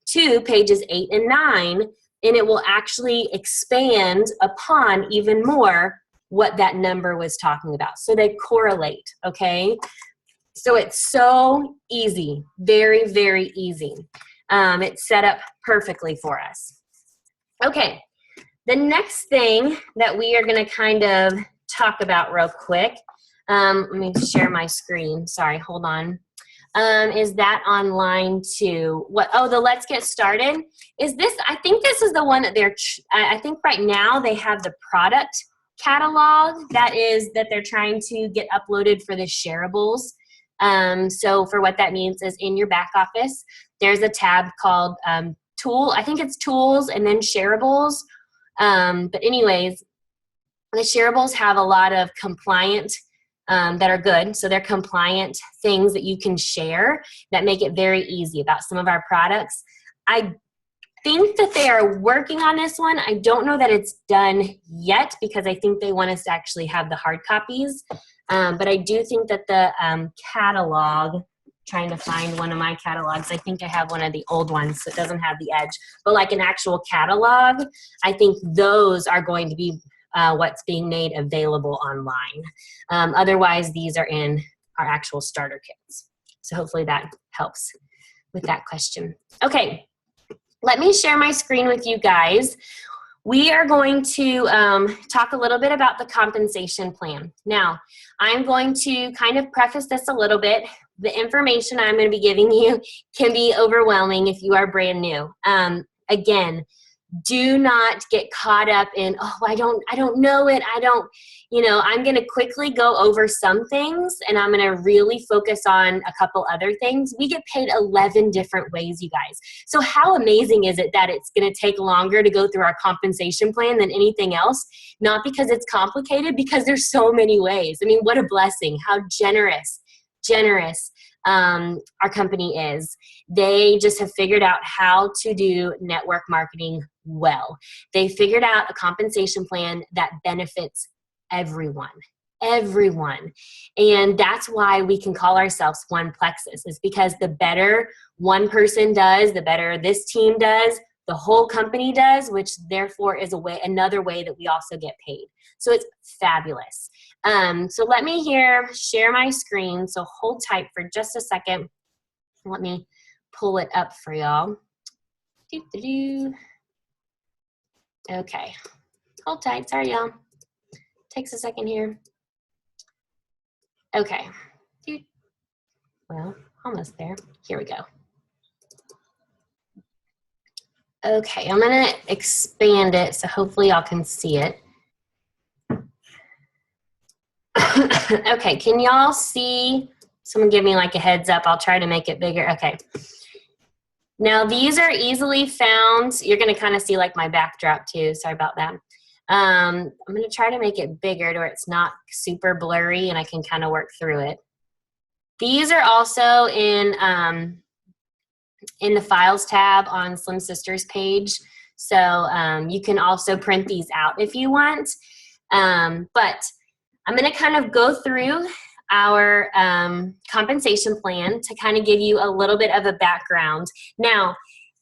to pages 8 and 9, and it will actually expand upon even more what that number was talking about. So they correlate, okay? So it's so easy, very, very easy. It's set up perfectly for us. Okay, the next thing that we are going to kind of talk about real quick, let me share my screen. Sorry, hold on. Is that on line 2? What? Oh, the Let's Get Started. Is this? I think this is the one that I think right now they have the product catalog that they're trying to get uploaded for the shareables. So for what that means is in your back office, there's a tab called Tool. I think it's Tools and then Shareables. But anyways, the shareables have a lot of compliant that are good. So they're compliant things that you can share that make it very easy about some of our products. I think that they are working on this one. I don't know that it's done yet because I think they want us to actually have the hard copies. But I do think that the catalog, trying to find one of my catalogs. I think I have one of the old ones, so it doesn't have the edge. But like an actual catalog, I think those are going to be what's being made available online. Otherwise, these are in our actual starter kits. So hopefully that helps with that question. Okay, let me share my screen with you guys. We are going to talk a little bit about the compensation plan. Now, I'm going to kind of preface this a little bit. The information I'm going to be giving you can be overwhelming if you are brand new. Again, do not get caught up in, oh, I don't know it. I'm going to quickly go over some things and I'm going to really focus on a couple other things. We get paid 11 different ways, you guys. So how amazing is it that it's going to take longer to go through our compensation plan than anything else? Not because it's complicated, because there's so many ways. I mean, what a blessing. How generous our company is. They just have figured out how to do network marketing well. They figured out a compensation plan that benefits everyone. And that's why we can call ourselves One Plexus, is because the better one person does, the better this team does, the whole company does, which therefore is another way that we also get paid. So it's fabulous. So let me share my screen. So hold tight for just a second. Let me pull it up for y'all. Okay, hold tight. Sorry, y'all. Takes a second here. Okay. Well, almost there. Here we go. Okay, I'm going to expand it so hopefully y'all can see it. Okay, can y'all see? Someone give me like a heads up. I'll try to make it bigger. Okay. Now these are easily found. You're going to kind of see like my backdrop too. Sorry about that. I'm going to try to make it bigger to where it's not super blurry and I can kind of work through it. These are also in the Files tab on Slim Sisters page. So you can also print these out if you want. But I'm going to kind of go through our compensation plan to kind of give you a little bit of a background. Now,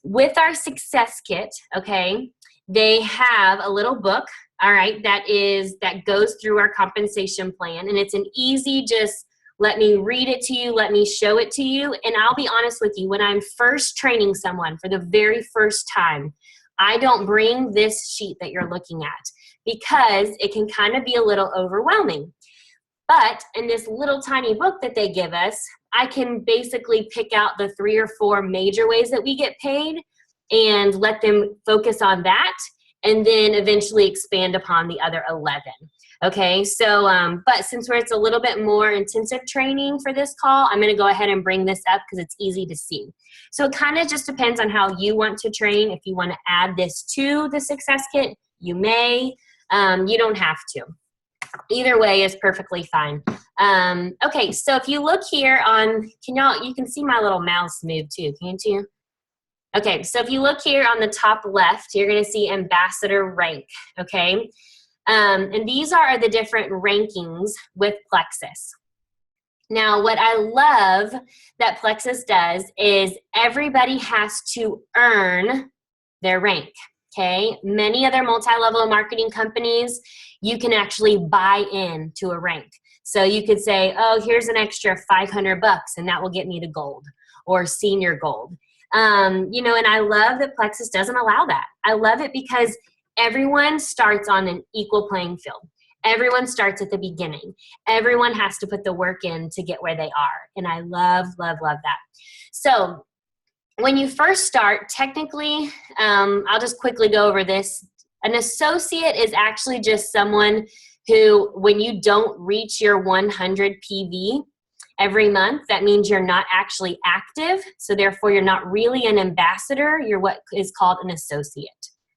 with our success kit, okay, they have a little book, all right, that goes through our compensation plan, and it's an easy, just let me read it to you, let me show it to you, and I'll be honest with you, when I'm first training someone for the very first time, I don't bring this sheet that you're looking at because it can kind of be a little overwhelming. But in this little tiny book that they give us, I can basically pick out the 3 or 4 major ways that we get paid and let them focus on that and then eventually expand upon the other 11. Okay, so, but since it's a little bit more intensive training for this call, I'm going to go ahead and bring this up because it's easy to see. So it kind of just depends on how you want to train. If you want to add this to the success kit, you may. You don't have to. Either way is perfectly fine. Okay, so if you look here on, you can see my little mouse move too, can't you? Okay, so if you look here on the top left, you're going to see ambassador rank, okay? And these are the different rankings with Plexus. Now, what I love that Plexus does is everybody has to earn their rank, okay? Many other multi-level marketing companies, you can actually buy in to a rank. So you could say, oh, here's an extra $500 and that will get me to gold or senior gold. You know, and I love that Plexus doesn't allow that. I love it because everyone starts on an equal playing field. Everyone starts at the beginning. Everyone has to put the work in to get where they are. And I love, love, love that. So when you first start, technically, I'll just quickly go over this. An associate is actually just someone who, when you don't reach your 100 PV every month, that means you're not actually active. So therefore, you're not really an ambassador. You're what is called an associate.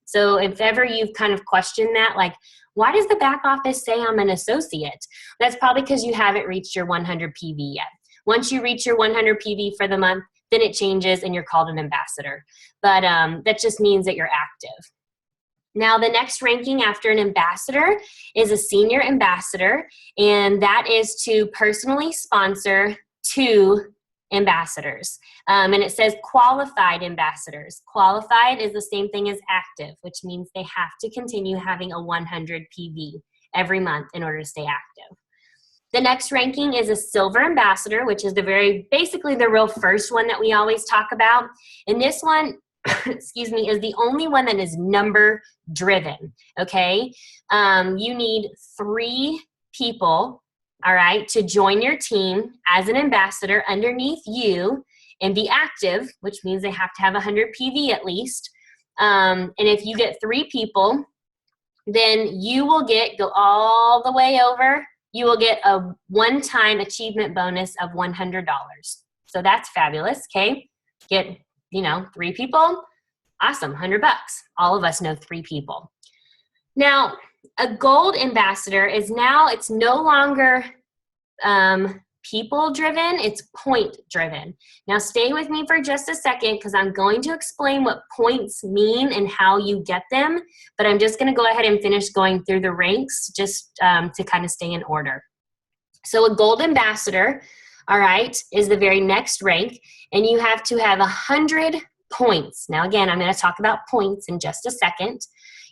So if ever you've kind of questioned that, like, why does the back office say I'm an associate? That's probably because you haven't reached your 100 PV yet. Once you reach your 100 PV for the month, then it changes and you're called an ambassador. But that just means that you're active. Now, the next ranking after an ambassador is a senior ambassador, and that is to personally sponsor 2 ambassadors. And it says qualified ambassadors. Qualified is the same thing as active, which means they have to continue having a 100 PV every month in order to stay active. The next ranking is a silver ambassador, which is basically the real first one that we always talk about. And this one, excuse me, is the only one that is number driven, okay? You need 3 people, all right, to join your team as an ambassador underneath you and be active, which means they have to have 100 PV at least. And if you get 3 people, then you will go all the way over. You will get a one-time achievement bonus of $100. So that's fabulous, okay? Get, 3 people, awesome, $100. All of us know 3 people. Now, a gold ambassador is it's no longer people-driven, it's point-driven. Now, stay with me for just a second because I'm going to explain what points mean and how you get them, but I'm just going to go ahead and finish going through the ranks just to kind of stay in order. So a gold ambassador, all right, is the very next rank, and you have to have 100 points. Now, again, I'm going to talk about points in just a second.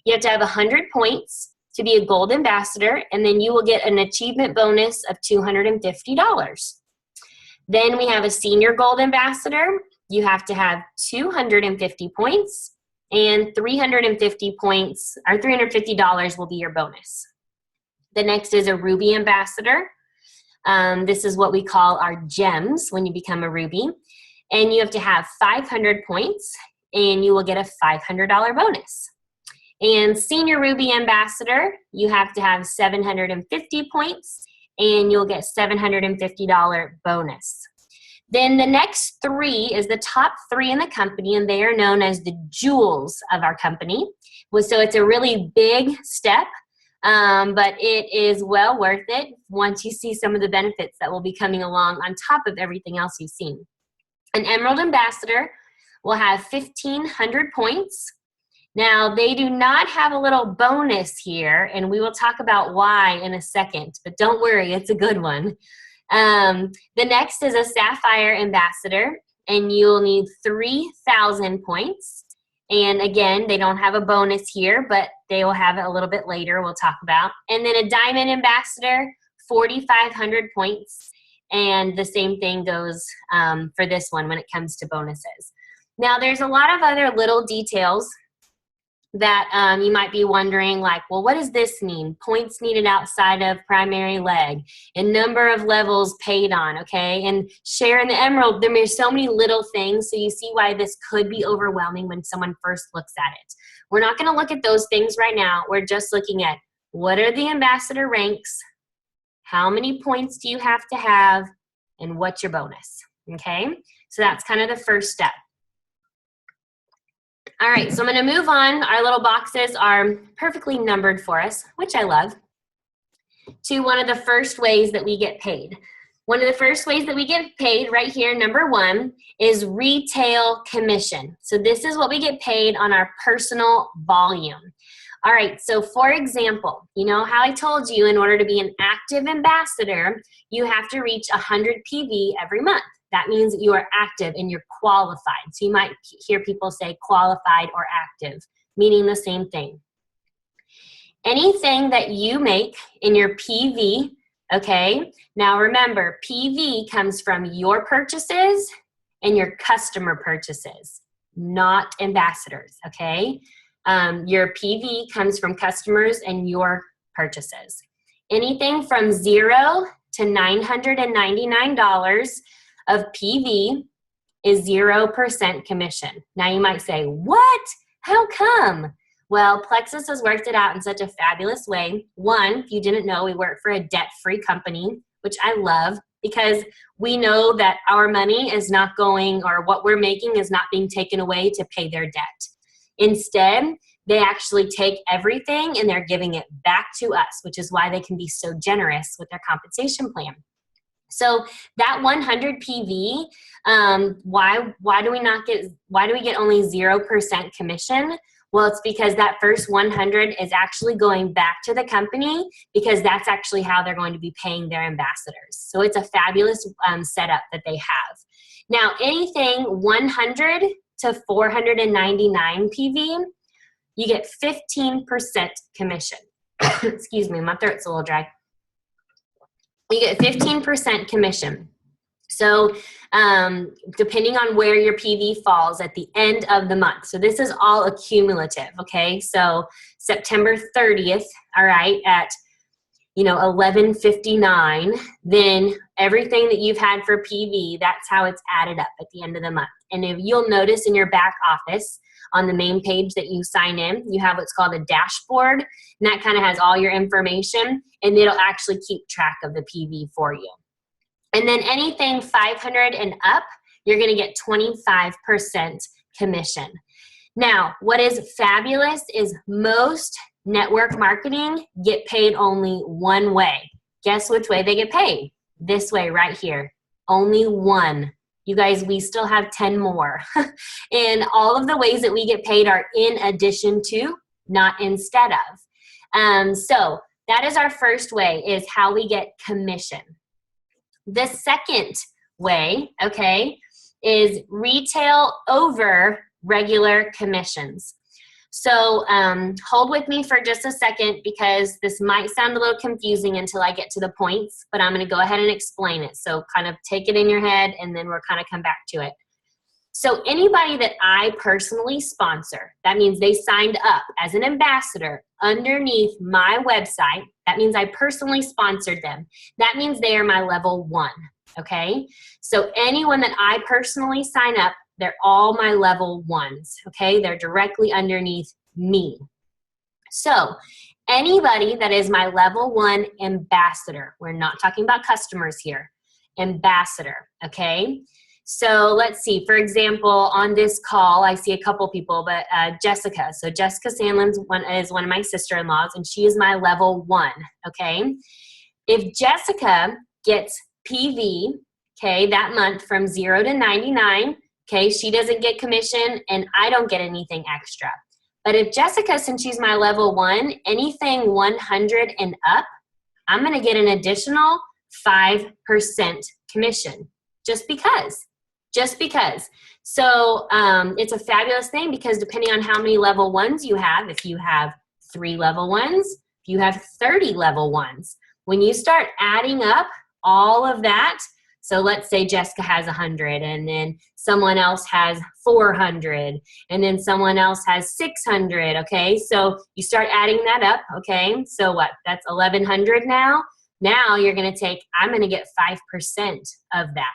You have to have 100 points to be a gold ambassador, and then you will get an achievement bonus of $250. Then we have a senior gold ambassador. You have to have 250 points, and 350 points, or $350 will be your bonus. The next is a ruby ambassador. This is what we call our gems when you become a ruby. And you have to have 500 points, and you will get a $500 bonus. And senior ruby ambassador, you have to have 750 points, and you'll get $750 bonus. Then the next 3 is the top 3 in the company, and they are known as the jewels of our company. So it's a really big step, but it is well worth it once you see some of the benefits that will be coming along on top of everything else you've seen. An emerald ambassador will have 1,500 points. Now, they do not have a little bonus here, and we will talk about why in a second, but don't worry, it's a good one. The next is a sapphire ambassador, and you'll need 3,000 points. And again, they don't have a bonus here, but they will have it a little bit later, we'll talk about. And then a diamond ambassador, 4,500 points. And the same thing goes for this one when it comes to bonuses. Now, there's a lot of other little details that you might be wondering, like, well, what does this mean? Points needed outside of primary leg, and number of levels paid on, okay? And share in the emerald, there's so many little things, so you see why this could be overwhelming when someone first looks at it. We're not gonna look at those things right now. We're just looking at what are the ambassador ranks, how many points do you have to have, and what's your bonus, okay? So that's kind of the first step. All right, so I'm gonna move on. Our little boxes are perfectly numbered for us, which I love, to one of the first ways that we get paid. One of the first ways that we get paid right here, number 1, is retail commission. So this is what we get paid on our personal volume. All right, so for example, you know how I told you in order to be an active ambassador, you have to reach 100 PV every month. That means that you are active and you're qualified. So you might hear people say qualified or active, meaning the same thing. Anything that you make in your PV Okay, now remember, PV comes from your purchases and your customer purchases, not ambassadors, okay? Your PV comes from customers and your purchases. Anything from $0 to $999 of PV is 0% commission. Now you might say, what? How come? Well, Plexus has worked it out in such a fabulous way. One, if you didn't know, we work for a debt-free company, which I love because we know that our money is not going, or what we're making is not being taken away to pay their debt. Instead, they actually take everything and they're giving it back to us, which is why they can be so generous with their compensation plan. So that 100 PV, why do we get only 0% commission? Well, it's because that first 100 is actually going back to the company because that's actually how they're going to be paying their ambassadors. So it's a fabulous setup that they have. Now, anything 100 to 499 PV, you get 15% commission. Excuse me, my throat's a little dry. You get 15% commission. So depending on where your PV falls at the end of the month. So this is all accumulative, okay? So September 30th, all right, at 11:59, then everything that you've had for PV, that's how it's added up at the end of the month. And if you'll notice in your back office on the main page that you sign in, you have what's called a dashboard, and that kind of has all your information, and it'll actually keep track of the PV for you. And then anything 500 and up, you're going to get 25% commission. Now, what is fabulous is most network marketing get paid only one way. Guess which way they get paid? This way right here. Only one. You guys, we still have 10 more. And all of the ways that we get paid are in addition to, not instead of. So that is our first way, is how we get commission. The second way, okay, is retail over regular commissions. So hold with me for just a second because this might sound a little confusing until I get to the points, but I'm going to go ahead and explain it. So kind of take it in your head and then we'll kind of come back to it. So anybody that I personally sponsor, that means they signed up as an ambassador underneath my website. That means I personally sponsored them. That means they are my level 1, okay? So anyone that I personally sign up, they're all my level 1s, okay? They're directly underneath me. So anybody that is my level 1 ambassador, we're not talking about customers here, ambassador, okay? So let's see, for example, on this call, I see a couple people, but Jessica. So Jessica Sandlin is one of my sister-in-laws, and she is my level 1, okay? If Jessica gets PV, okay, that month from 0 to 99, okay, she doesn't get commission, and I don't get anything extra. But if Jessica, since she's my level 1, anything 100 and up, I'm going to get an additional 5% commission, just because. So it's a fabulous thing because depending on how many level 1s you have, if you have 3 level 1s, if you have 30 level 1s, when you start adding up all of that, so let's say Jessica has 100 and then someone else has 400 and then someone else has 600, okay? So you start adding that up, okay? So what? That's 1,100 now. Now you're going to take, I'm going to get 5% of that.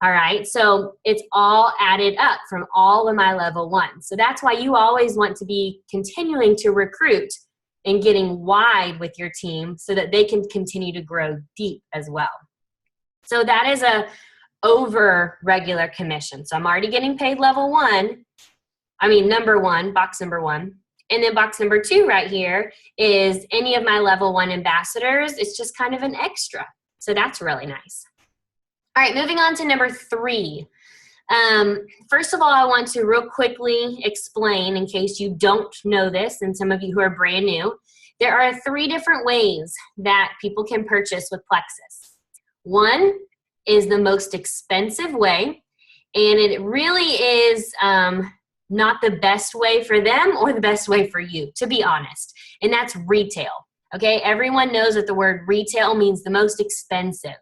All right, so it's all added up from all of my level 1. So that's why you always want to be continuing to recruit and getting wide with your team so that they can continue to grow deep as well. So that is a over regular commission. So I'm already getting paid level 1. I mean, number 1, box number 1. And then box number 2 right here is any of my level 1 ambassadors. It's just kind of an extra. So that's really nice. All right, moving on to number 3. First of all, I want to real quickly explain, in case you don't know this, and some of you who are brand new, there are 3 different ways that people can purchase with Plexus. One is the most expensive way, and it really is not the best way for them or the best way for you, to be honest, and that's retail. Okay, everyone knows that the word retail means the most expensive.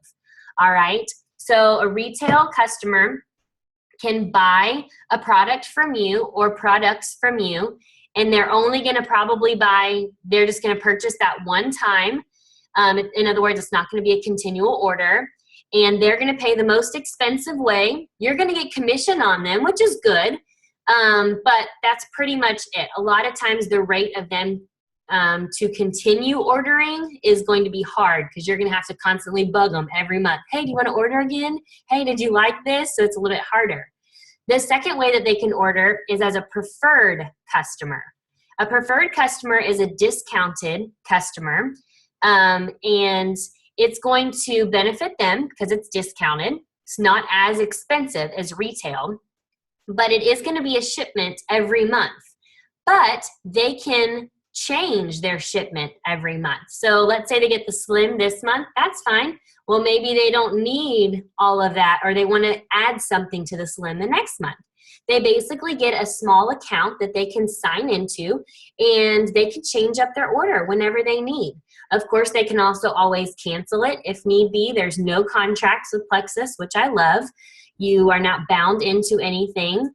All right, so a retail customer can buy a product from you or products from you, and they're only going to probably buy, they're just going to purchase that one time. In other words, it's not going to be a continual order, and they're going to pay the most expensive way. You're going to get commission on them, which is good, but that's pretty much it. A lot of times the rate of them to continue ordering is going to be hard because you're going to have to constantly bug them every month. Hey, do you want to order again? Hey, did you like this? So it's a little bit harder. The second way that they can order is as a preferred customer. A preferred customer is a discounted customer, and it's going to benefit them because it's discounted. It's not as expensive as retail, but it is going to be a shipment every month. But they can change their shipment every month. So let's say they get the slim this month, that's fine. Well, maybe they don't need all of that, or they want to add something to the slim the next month. They basically get a small account that they can sign into, and they can change up their order whenever they need. Of course, they can also always cancel it if need be. There's no contracts with Plexus, which I love. You are not bound into anything.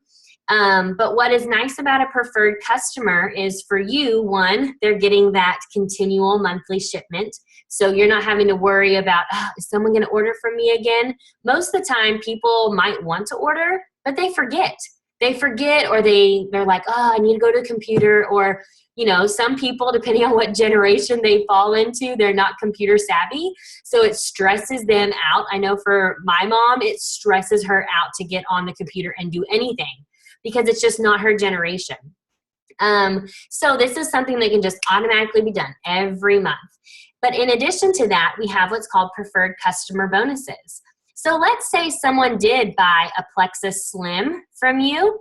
But what is nice about a preferred customer is for you, one, they're getting that continual monthly shipment. So you're not having to worry about, oh, is someone going to order from me again? Most of the time, people might want to order, but they forget. They forget, or they're like, oh, I need to go to the computer. Or, you know, some people, depending on what generation they fall into, they're not computer savvy. So it stresses them out. I know for my mom, it stresses her out to get on the computer and do anything, because it's just not her generation. So this is something that can just automatically be done every month. But in addition to that, we have what's called preferred customer bonuses. So let's say someone did buy a Plexus Slim from you.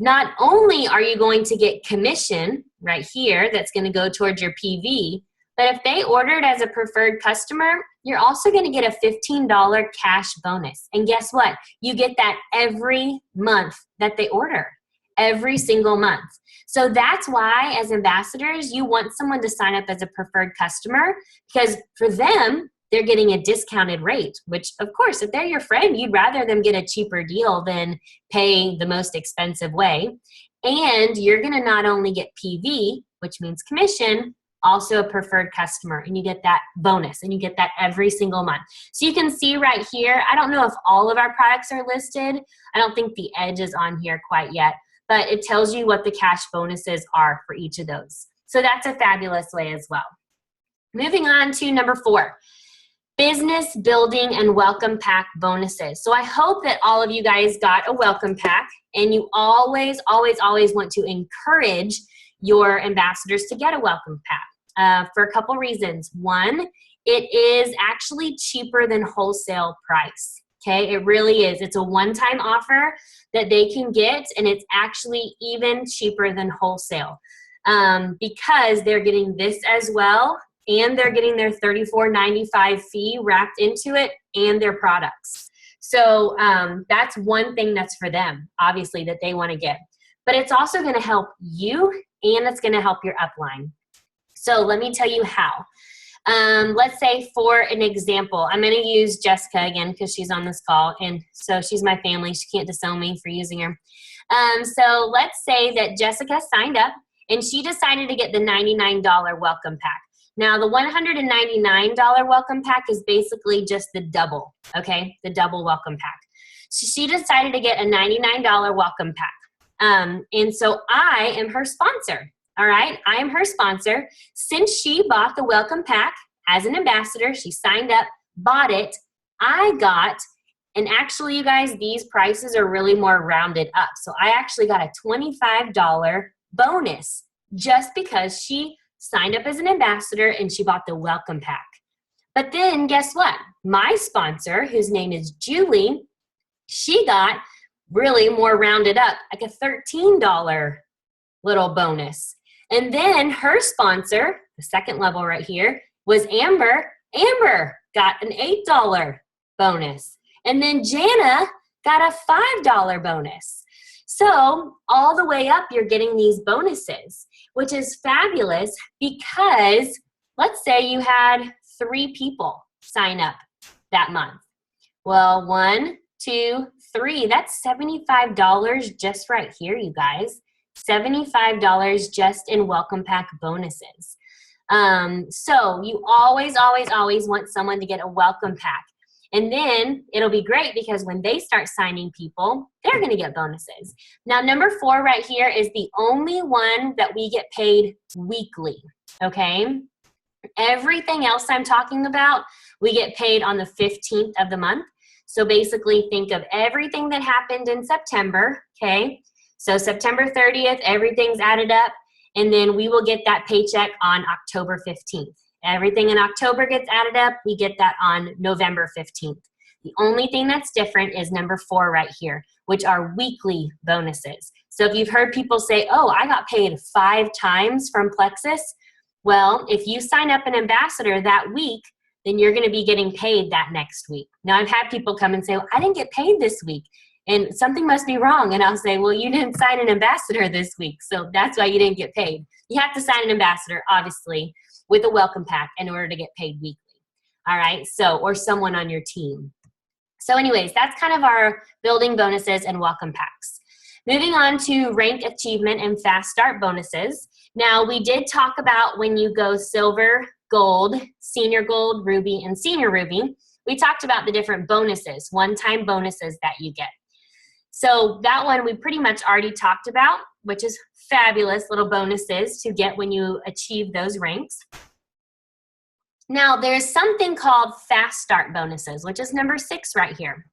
Not only are you going to get commission right here that's going to go towards your PV, but if they ordered as a preferred customer, you're also going to get a $15 cash bonus. And guess what? You get that every month that they order, every single month. So that's why, as ambassadors, you want someone to sign up as a preferred customer, because for them, they're getting a discounted rate, which, of course, if they're your friend, you'd rather them get a cheaper deal than pay the most expensive way. And you're going to not only get PV, which means commission, also a preferred customer, and you get that bonus, and you get that every single month. So you can see right here, I don't know if all of our products are listed. I don't think the Edge is on here quite yet, but it tells you what the cash bonuses are for each of those. So that's a fabulous way as well. Moving on to number 4, business building and welcome pack bonuses. So I hope that all of you guys got a welcome pack, and you always, always, always want to encourage your ambassadors to get a welcome pack for a couple reasons. One, it is actually cheaper than wholesale price. Okay, it really is. It's a one-time offer that they can get, and it's actually even cheaper than wholesale because they're getting this as well, and they're getting their $34.95 fee wrapped into it, and their products. So that's one thing that's for them, obviously, that they want to get. But it's also going to help you, and it's going to help your upline. So let me tell you how. Let's say, for an example, I'm going to use Jessica again because she's on this call, and so she's my family. She can't disown me for using her. So let's say that Jessica signed up, and she decided to get the $99 welcome pack. Now, the $199 welcome pack is basically just the double, okay? The double welcome pack. So she decided to get a $99 welcome pack. And so I am her sponsor, all right? I am her sponsor. Since she bought the welcome pack as an ambassador, she signed up, bought it, I got, and actually, you guys, these prices are really more rounded up. So I actually got a $25 bonus just because she signed up as an ambassador and she bought the welcome pack. But then guess what? My sponsor, whose name is Julie, she got really more rounded up, like a $13 little bonus. And then her sponsor, the second level right here, was Amber. Amber got an $8 bonus. And then Jana got a $5 bonus. So all the way up, you're getting these bonuses, which is fabulous because let's say you had 3 people sign up that month. Well, 1, 2, 3, that's $75 just right here, you guys. $75 just in welcome pack bonuses. So you always, always, always want someone to get a welcome pack. And then it'll be great because when they start signing people, they're going to get bonuses. Now, number 4 right here is the only one that we get paid weekly, okay? Everything else I'm talking about, we get paid on the 15th of the month. So basically think of everything that happened in September, okay? So September 30th, everything's added up, and then we will get that paycheck on October 15th. Everything in October gets added up, we get that on November 15th. The only thing that's different is number 4 right here, which are weekly bonuses. So if you've heard people say, oh, I got paid 5 times from Plexus, well, if you sign up an ambassador that week, then you're going to be getting paid that next week. Now, I've had people come and say, well, I didn't get paid this week, and something must be wrong. And I'll say, well, you didn't sign an ambassador this week, so that's why you didn't get paid. You have to sign an ambassador, obviously, with a welcome pack in order to get paid weekly. All right, so, or someone on your team. So anyways, that's kind of our building bonuses and welcome packs. Moving on to rank achievement and fast start bonuses. Now, we did talk about when you go silver, gold, senior gold, ruby, and senior ruby, we talked about the different bonuses, one-time bonuses that you get. So that one we pretty much already talked about, which is fabulous little bonuses to get when you achieve those ranks. Now, there's something called fast start bonuses, which is number 6 right here.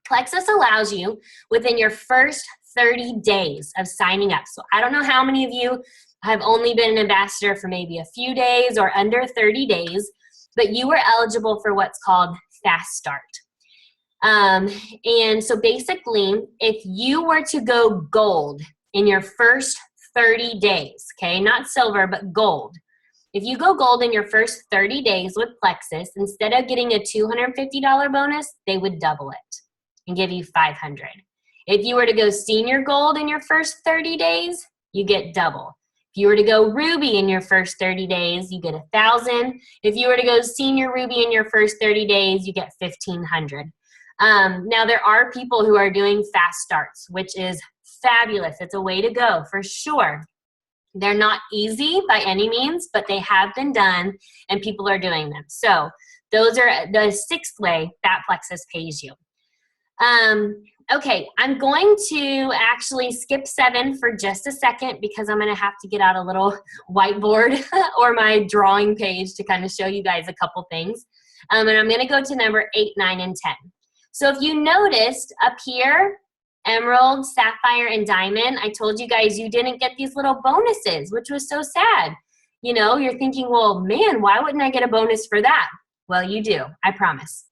Plexus allows you within your first 30 days of signing up. So I don't know how many of you have only been an ambassador for maybe a few days or under 30 days, but you are eligible for what's called fast start. And so basically, if you were to go gold in your first 30 days, okay, not silver, but gold. If you go gold in your first 30 days with Plexus, instead of getting a $250 bonus, they would double it and give you $500. If you were to go senior gold in your first 30 days, you get double. If you were to go ruby in your first 30 days, you get 1,000. If you were to go senior ruby in your first 30 days, you get 1,500. Now, there are people who are doing fast starts, which is fabulous. It's a way to go for sure. They're not easy by any means, but they have been done and people are doing them. So those are the 6th way that Plexus pays you. Okay, I'm going to actually skip 7 for just a second because I'm going to have to get out a little whiteboard or my drawing page to kind of show you guys a couple things. And I'm going to go to number 8, 9, and 10. So if you noticed up here, emerald, sapphire, and diamond, I told you guys you didn't get these little bonuses, which was so sad. You know, you're thinking, well, man, why wouldn't I get a bonus for that? Well, you do, I promise.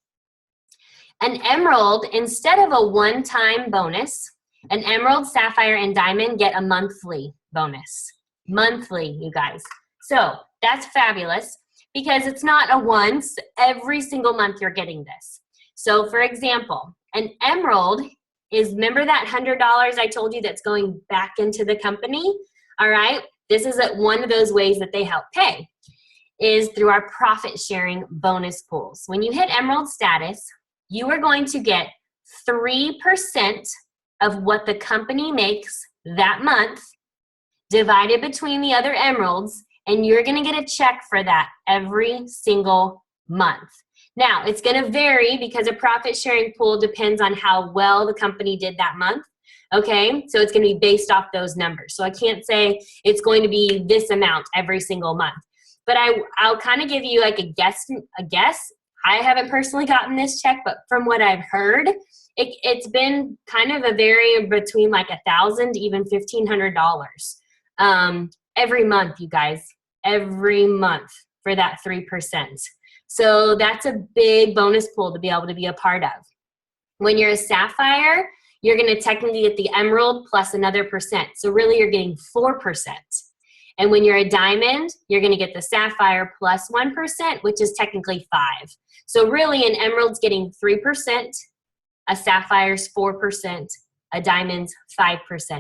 An emerald, instead of a one-time bonus, an emerald, sapphire, and diamond get a monthly bonus. Monthly, you guys. So that's fabulous because it's not a once. Every single month you're getting this. So for example, an emerald is, remember that $100 I told you that's going back into the company? All right, this is one of those ways that they help pay, is through our profit sharing bonus pools. When you hit emerald status, you are going to get 3% of what the company makes that month divided between the other emeralds, and you're going to get a check for that every single month. Now, it's going to vary because a profit sharing pool depends on how well the company did that month, okay? So it's going to be based off those numbers. So I can't say it's going to be this amount every single month. But I'll kind of give you like a guess. I haven't personally gotten this check, but from what I've heard, it's been kind of a vary between like $1,000 to even $1,500 every month, you guys, every month for that 3%. So that's a big bonus pool to be able to be a part of. When you're a sapphire, you're going to technically get the emerald plus another percent. So really you're getting 4%. And when you're a diamond, you're going to get the sapphire plus 1%, which is technically 5. So really an emerald's getting 3%, a sapphire's 4%, a diamond's 5%.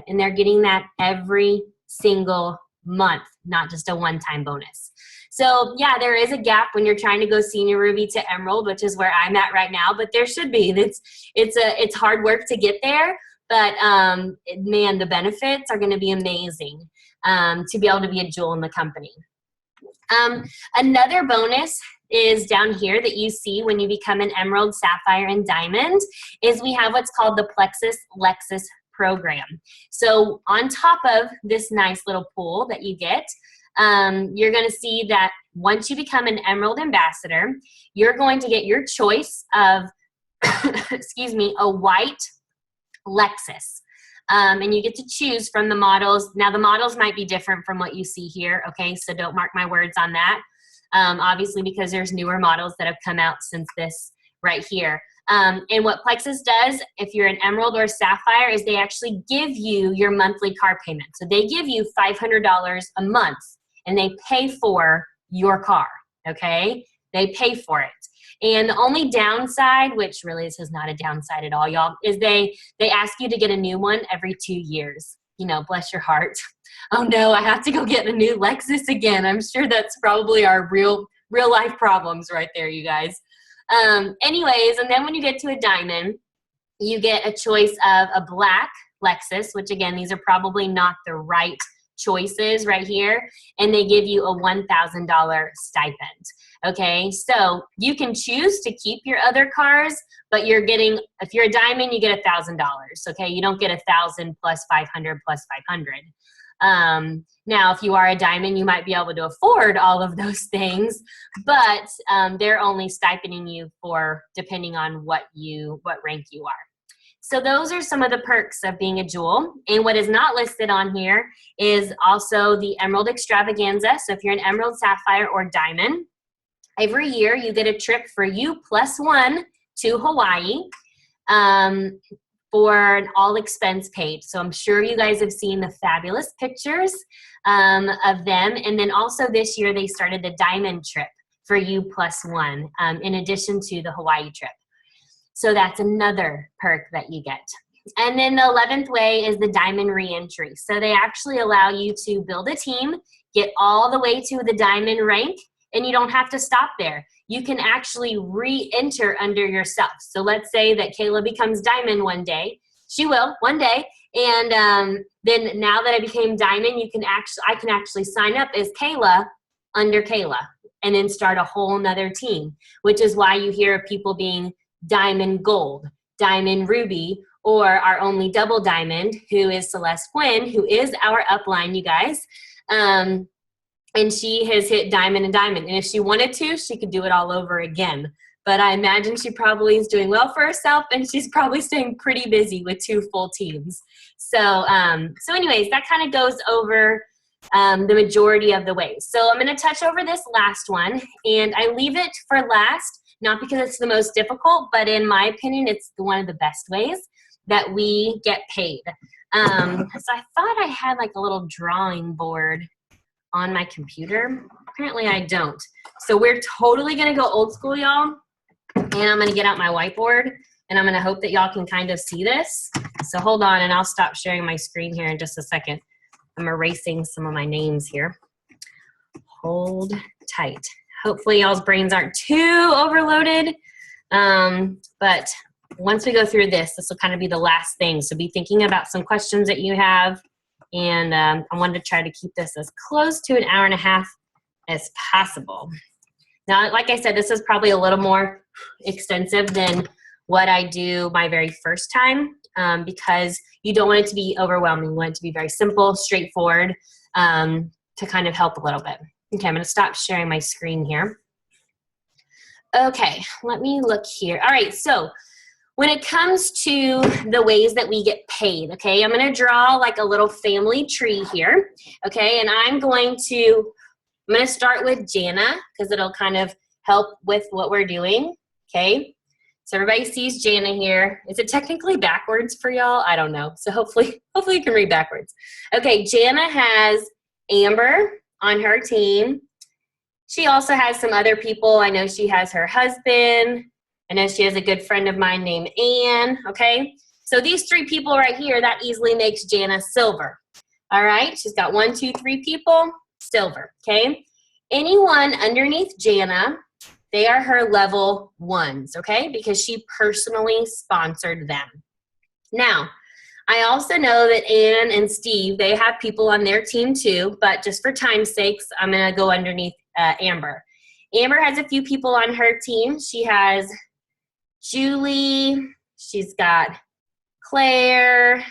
And they're getting that every single month, not just a one-time bonus. So yeah, there is a gap when you're trying to go senior Ruby to Emerald, which is where I'm at right now, but there should be. It's hard work to get there, but man, the benefits are gonna be amazing to be able to be a jewel in the company. Another bonus is down here that you see when you become an Emerald, Sapphire, and Diamond is we have what's called the Plexus Lexus program. So on top of this nice little pool that you get, you're going to see that once you become an Emerald Ambassador, you're going to get your choice of, excuse me, a white Lexus. And you get to choose from the models. Now the models might be different from what you see here, okay? So don't mark my words on that. Obviously because there's newer models that have come out since this right here. And what Plexus does, if you're an Emerald or Sapphire, is they actually give you your monthly car payment. So they give you $500 a month and they pay for your car, okay? They pay for it. And the only downside, which really this is not a downside at all, y'all, is they ask you to get a new one every 2 years. You know, bless your heart. Oh no, I have to go get a new Lexus again. I'm sure that's probably our real life problems right there, you guys. Anyways, and then when you get to a Diamond, you get a choice of a black Lexus, which again, these are probably not the right choices right here, and they give you a $1,000 stipend. Okay, so you can choose to keep your other cars, but you're getting, if you're a Diamond, you get $1,000. Okay, you don't get 1,000 plus 500 plus 500. Now, if you are a Diamond, you might be able to afford all of those things, but they're only stipending you for depending on what rank you are. So those are some of the perks of being a jewel. And what is not listed on here is also the Emerald Extravaganza. So if you're an Emerald, Sapphire, or Diamond, every year you get a trip for you plus one to Hawaii for an all expense paid. So I'm sure you guys have seen the fabulous pictures of them. And then also this year they started the Diamond trip for you plus one in addition to the Hawaii trip. So that's another perk that you get. And then the 11th way is the Diamond Reentry. So they actually allow you to build a team, get all the way to the Diamond rank, and you don't have to stop there. You can actually re-enter under yourself. So let's say that Kayla becomes Diamond one day. She will one day. And then now that I became Diamond, I can actually sign up as Kayla under Kayla and then start a whole nother team, which is why you hear of people being Diamond Gold, Diamond Ruby, or our only double Diamond, who is Celeste Quinn, who is our upline, you guys. And she has hit Diamond and Diamond. And if she wanted to, she could do it all over again. But I imagine she probably is doing well for herself, and she's probably staying pretty busy with 2 full teams. So, so anyways, that kind of goes over the majority of the ways. So I'm going to touch over this last one, and I leave it for last, not because it's the most difficult, but in my opinion, it's one of the best ways that we get paid. So I thought I had like a little drawing board on my computer. Apparently I don't. So we're totally gonna go old school, y'all. And I'm gonna get out my whiteboard and I'm gonna hope that y'all can kind of see this. So hold on and I'll stop sharing my screen here in just a second. I'm erasing some of my names here. Hold tight. Hopefully y'all's brains aren't too overloaded. But once we go through this will kind of be the last thing. So be thinking about some questions that you have. And I wanted to try to keep this as close to an hour and a half as possible. Now, like I said, this is probably a little more extensive than what I do my very first time because you don't want it to be overwhelming. You want it to be very simple, straightforward to kind of help a little bit. Okay, I'm going to stop sharing my screen here. Okay, let me look here. All right, so when it comes to the ways that we get paid, okay, I'm going to draw like a little family tree here, okay, and I'm going to start with Jana because it'll kind of help with what we're doing, okay? So everybody sees Jana here. Is it technically backwards for y'all? I don't know. So hopefully you can read backwards. Okay, Jana has Amber on her team. She also has some other people. I know she has her husband. I know she has a good friend of mine named Ann, okay? So these 3 people right here, that easily makes Jana silver. All right, she's got 1, 2, 3 people, silver, okay? Anyone underneath Jana, they are her level 1s, okay? Because she personally sponsored them. Now, I also know that Ann and Steve, they have people on their team too, but just for time's sakes, I'm gonna go underneath Amber. Amber has a few people on her team. She has Julie, she's got Claire,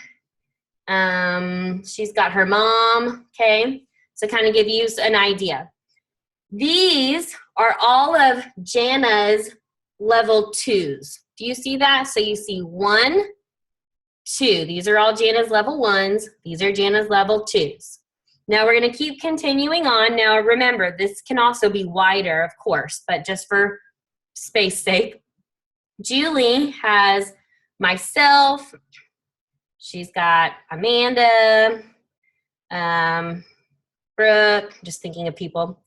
she's got her mom, okay? So kind of give you an idea. These are all of Jana's level 2s. Do you see that? So you see 1, 2. These are all Jana's level 1s. These are Jana's level 2s. Now we're going to keep continuing on. Now remember, this can also be wider, of course, but just for space sake. Julie has myself. She's got Amanda, Brooke, just thinking of people.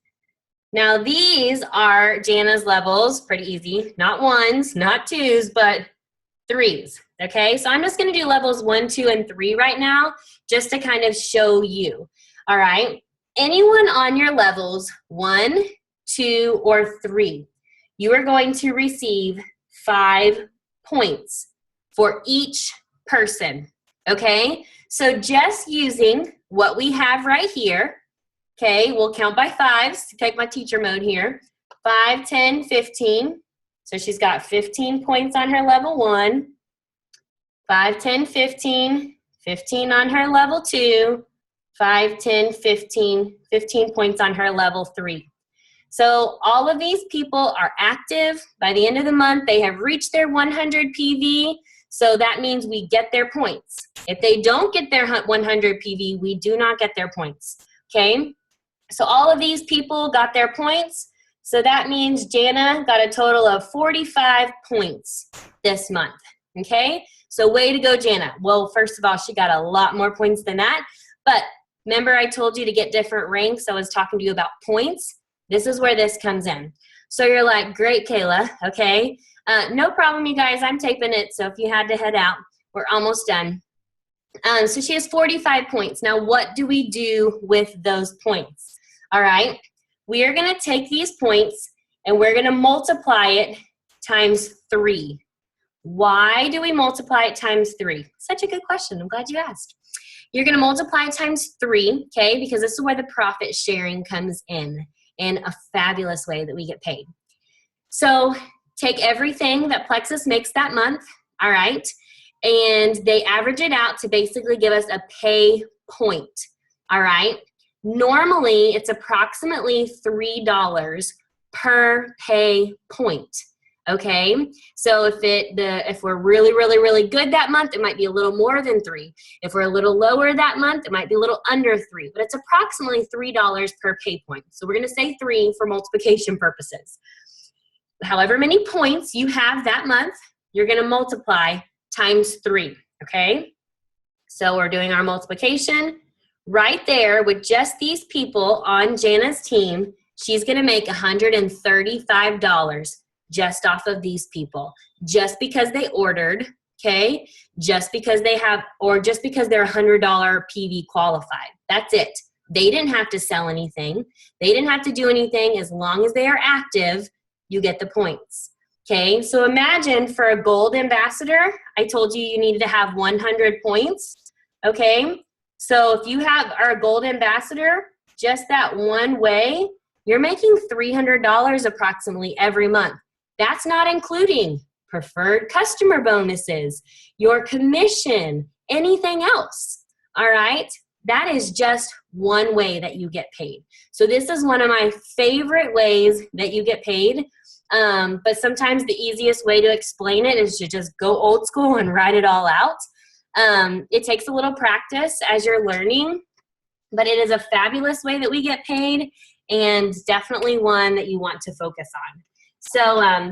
Now these are Jana's levels, pretty easy. Not 1s, not 2s, but 3s, okay? So I'm just gonna do levels 1, 2, and 3 right now, just to kind of show you, all right? Anyone on your levels 1, 2, or 3, you are going to receive 5 points for each person, okay? So just using what we have right here, okay, we'll count by 5s to take my teacher mode here. 5, 10, 15. So she's got 15 points on her level 1. 5, 10, 15. 15 on her level 2. 5, 10, 15. 15 points on her level 3. So all of these people are active. By the end of the month, they have reached their 100 PV. So that means we get their points. If they don't get their 100 PV, we do not get their points, okay? So all of these people got their points. So that means Jana got a total of 45 points this month, okay? So way to go, Jana. Well, first of all, she got a lot more points than that. But remember I told you to get different ranks? I was talking to you about points. This is where this comes in. So you're like, great, Kayla, okay? No problem, you guys. I'm taping it, so if you had to head out, we're almost done. So she has 45 points. Now, what do we do with those points? All right, we are going to take these points and we're going to multiply it times 3. Why do we multiply it times 3? Such a good question. I'm glad you asked. You're going to multiply it times 3, okay, because this is where the profit sharing comes in a fabulous way that we get paid. So take everything that Plexus makes that month, all right, and they average it out to basically give us a pay point, all right? Normally, it's approximately $3 per pay point, okay? So if we're really, really, really good that month, it might be a little more than 3. If we're a little lower that month, it might be a little under 3, but it's approximately $3 per pay point. So we're gonna say 3 for multiplication purposes. However many points you have that month, you're gonna multiply times 3, okay? So we're doing our multiplication. Right there with just these people on Jana's team, she's gonna make $135 just off of these people, just because they ordered, okay? Just because they have, or just because they're $100 PV qualified. That's it. They didn't have to sell anything. They didn't have to do anything. As long as they are active, you get the points. Okay, so imagine for a gold ambassador, I told you you needed to have 100 points, okay? So if you are a gold ambassador, just that one way, you're making $300 approximately every month. That's not including preferred customer bonuses, your commission, anything else, all right? That is just one way that you get paid. So this is one of my favorite ways that you get paid. But sometimes the easiest way to explain it is to just go old school and write it all out. It takes a little practice as you're learning, but it is a fabulous way that we get paid and definitely one that you want to focus on.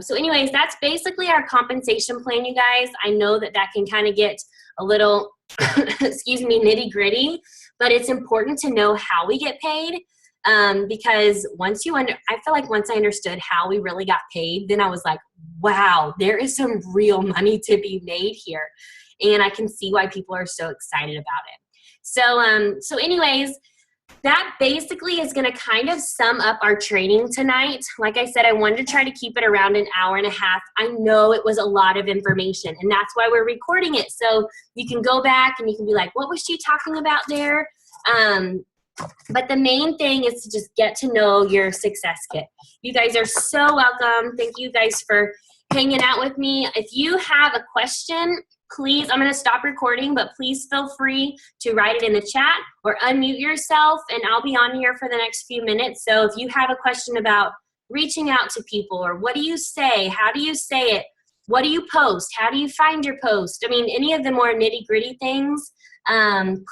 So anyways, that's basically our compensation plan, you guys. I know that can kind of get a little, excuse me, nitty gritty, but it's important to know how we get paid. Because I feel like once I understood how we really got paid, then I was like, wow, there is some real money to be made here. And I can see why people are so excited about it. So anyways, that basically is going to kind of sum up our training tonight. Like I said, I wanted to try to keep it around an hour and a half. I know it was a lot of information, and that's why we're recording it. So you can go back and you can be like, what was she talking about there? But the main thing is to just get to know your success kit. You guys are so welcome. Thank you guys for hanging out with me. If you have a question, please, I'm going to stop recording, but please feel free to write it in the chat or unmute yourself, and I'll be on here for the next few minutes. So if you have a question about reaching out to people, or what do you say, how do you say it, what do you post, how do you find your post, I mean, any of the more nitty-gritty things,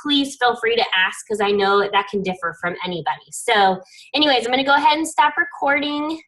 please feel free to ask, because I know that can differ from anybody. So anyways, I'm going to go ahead and stop recording.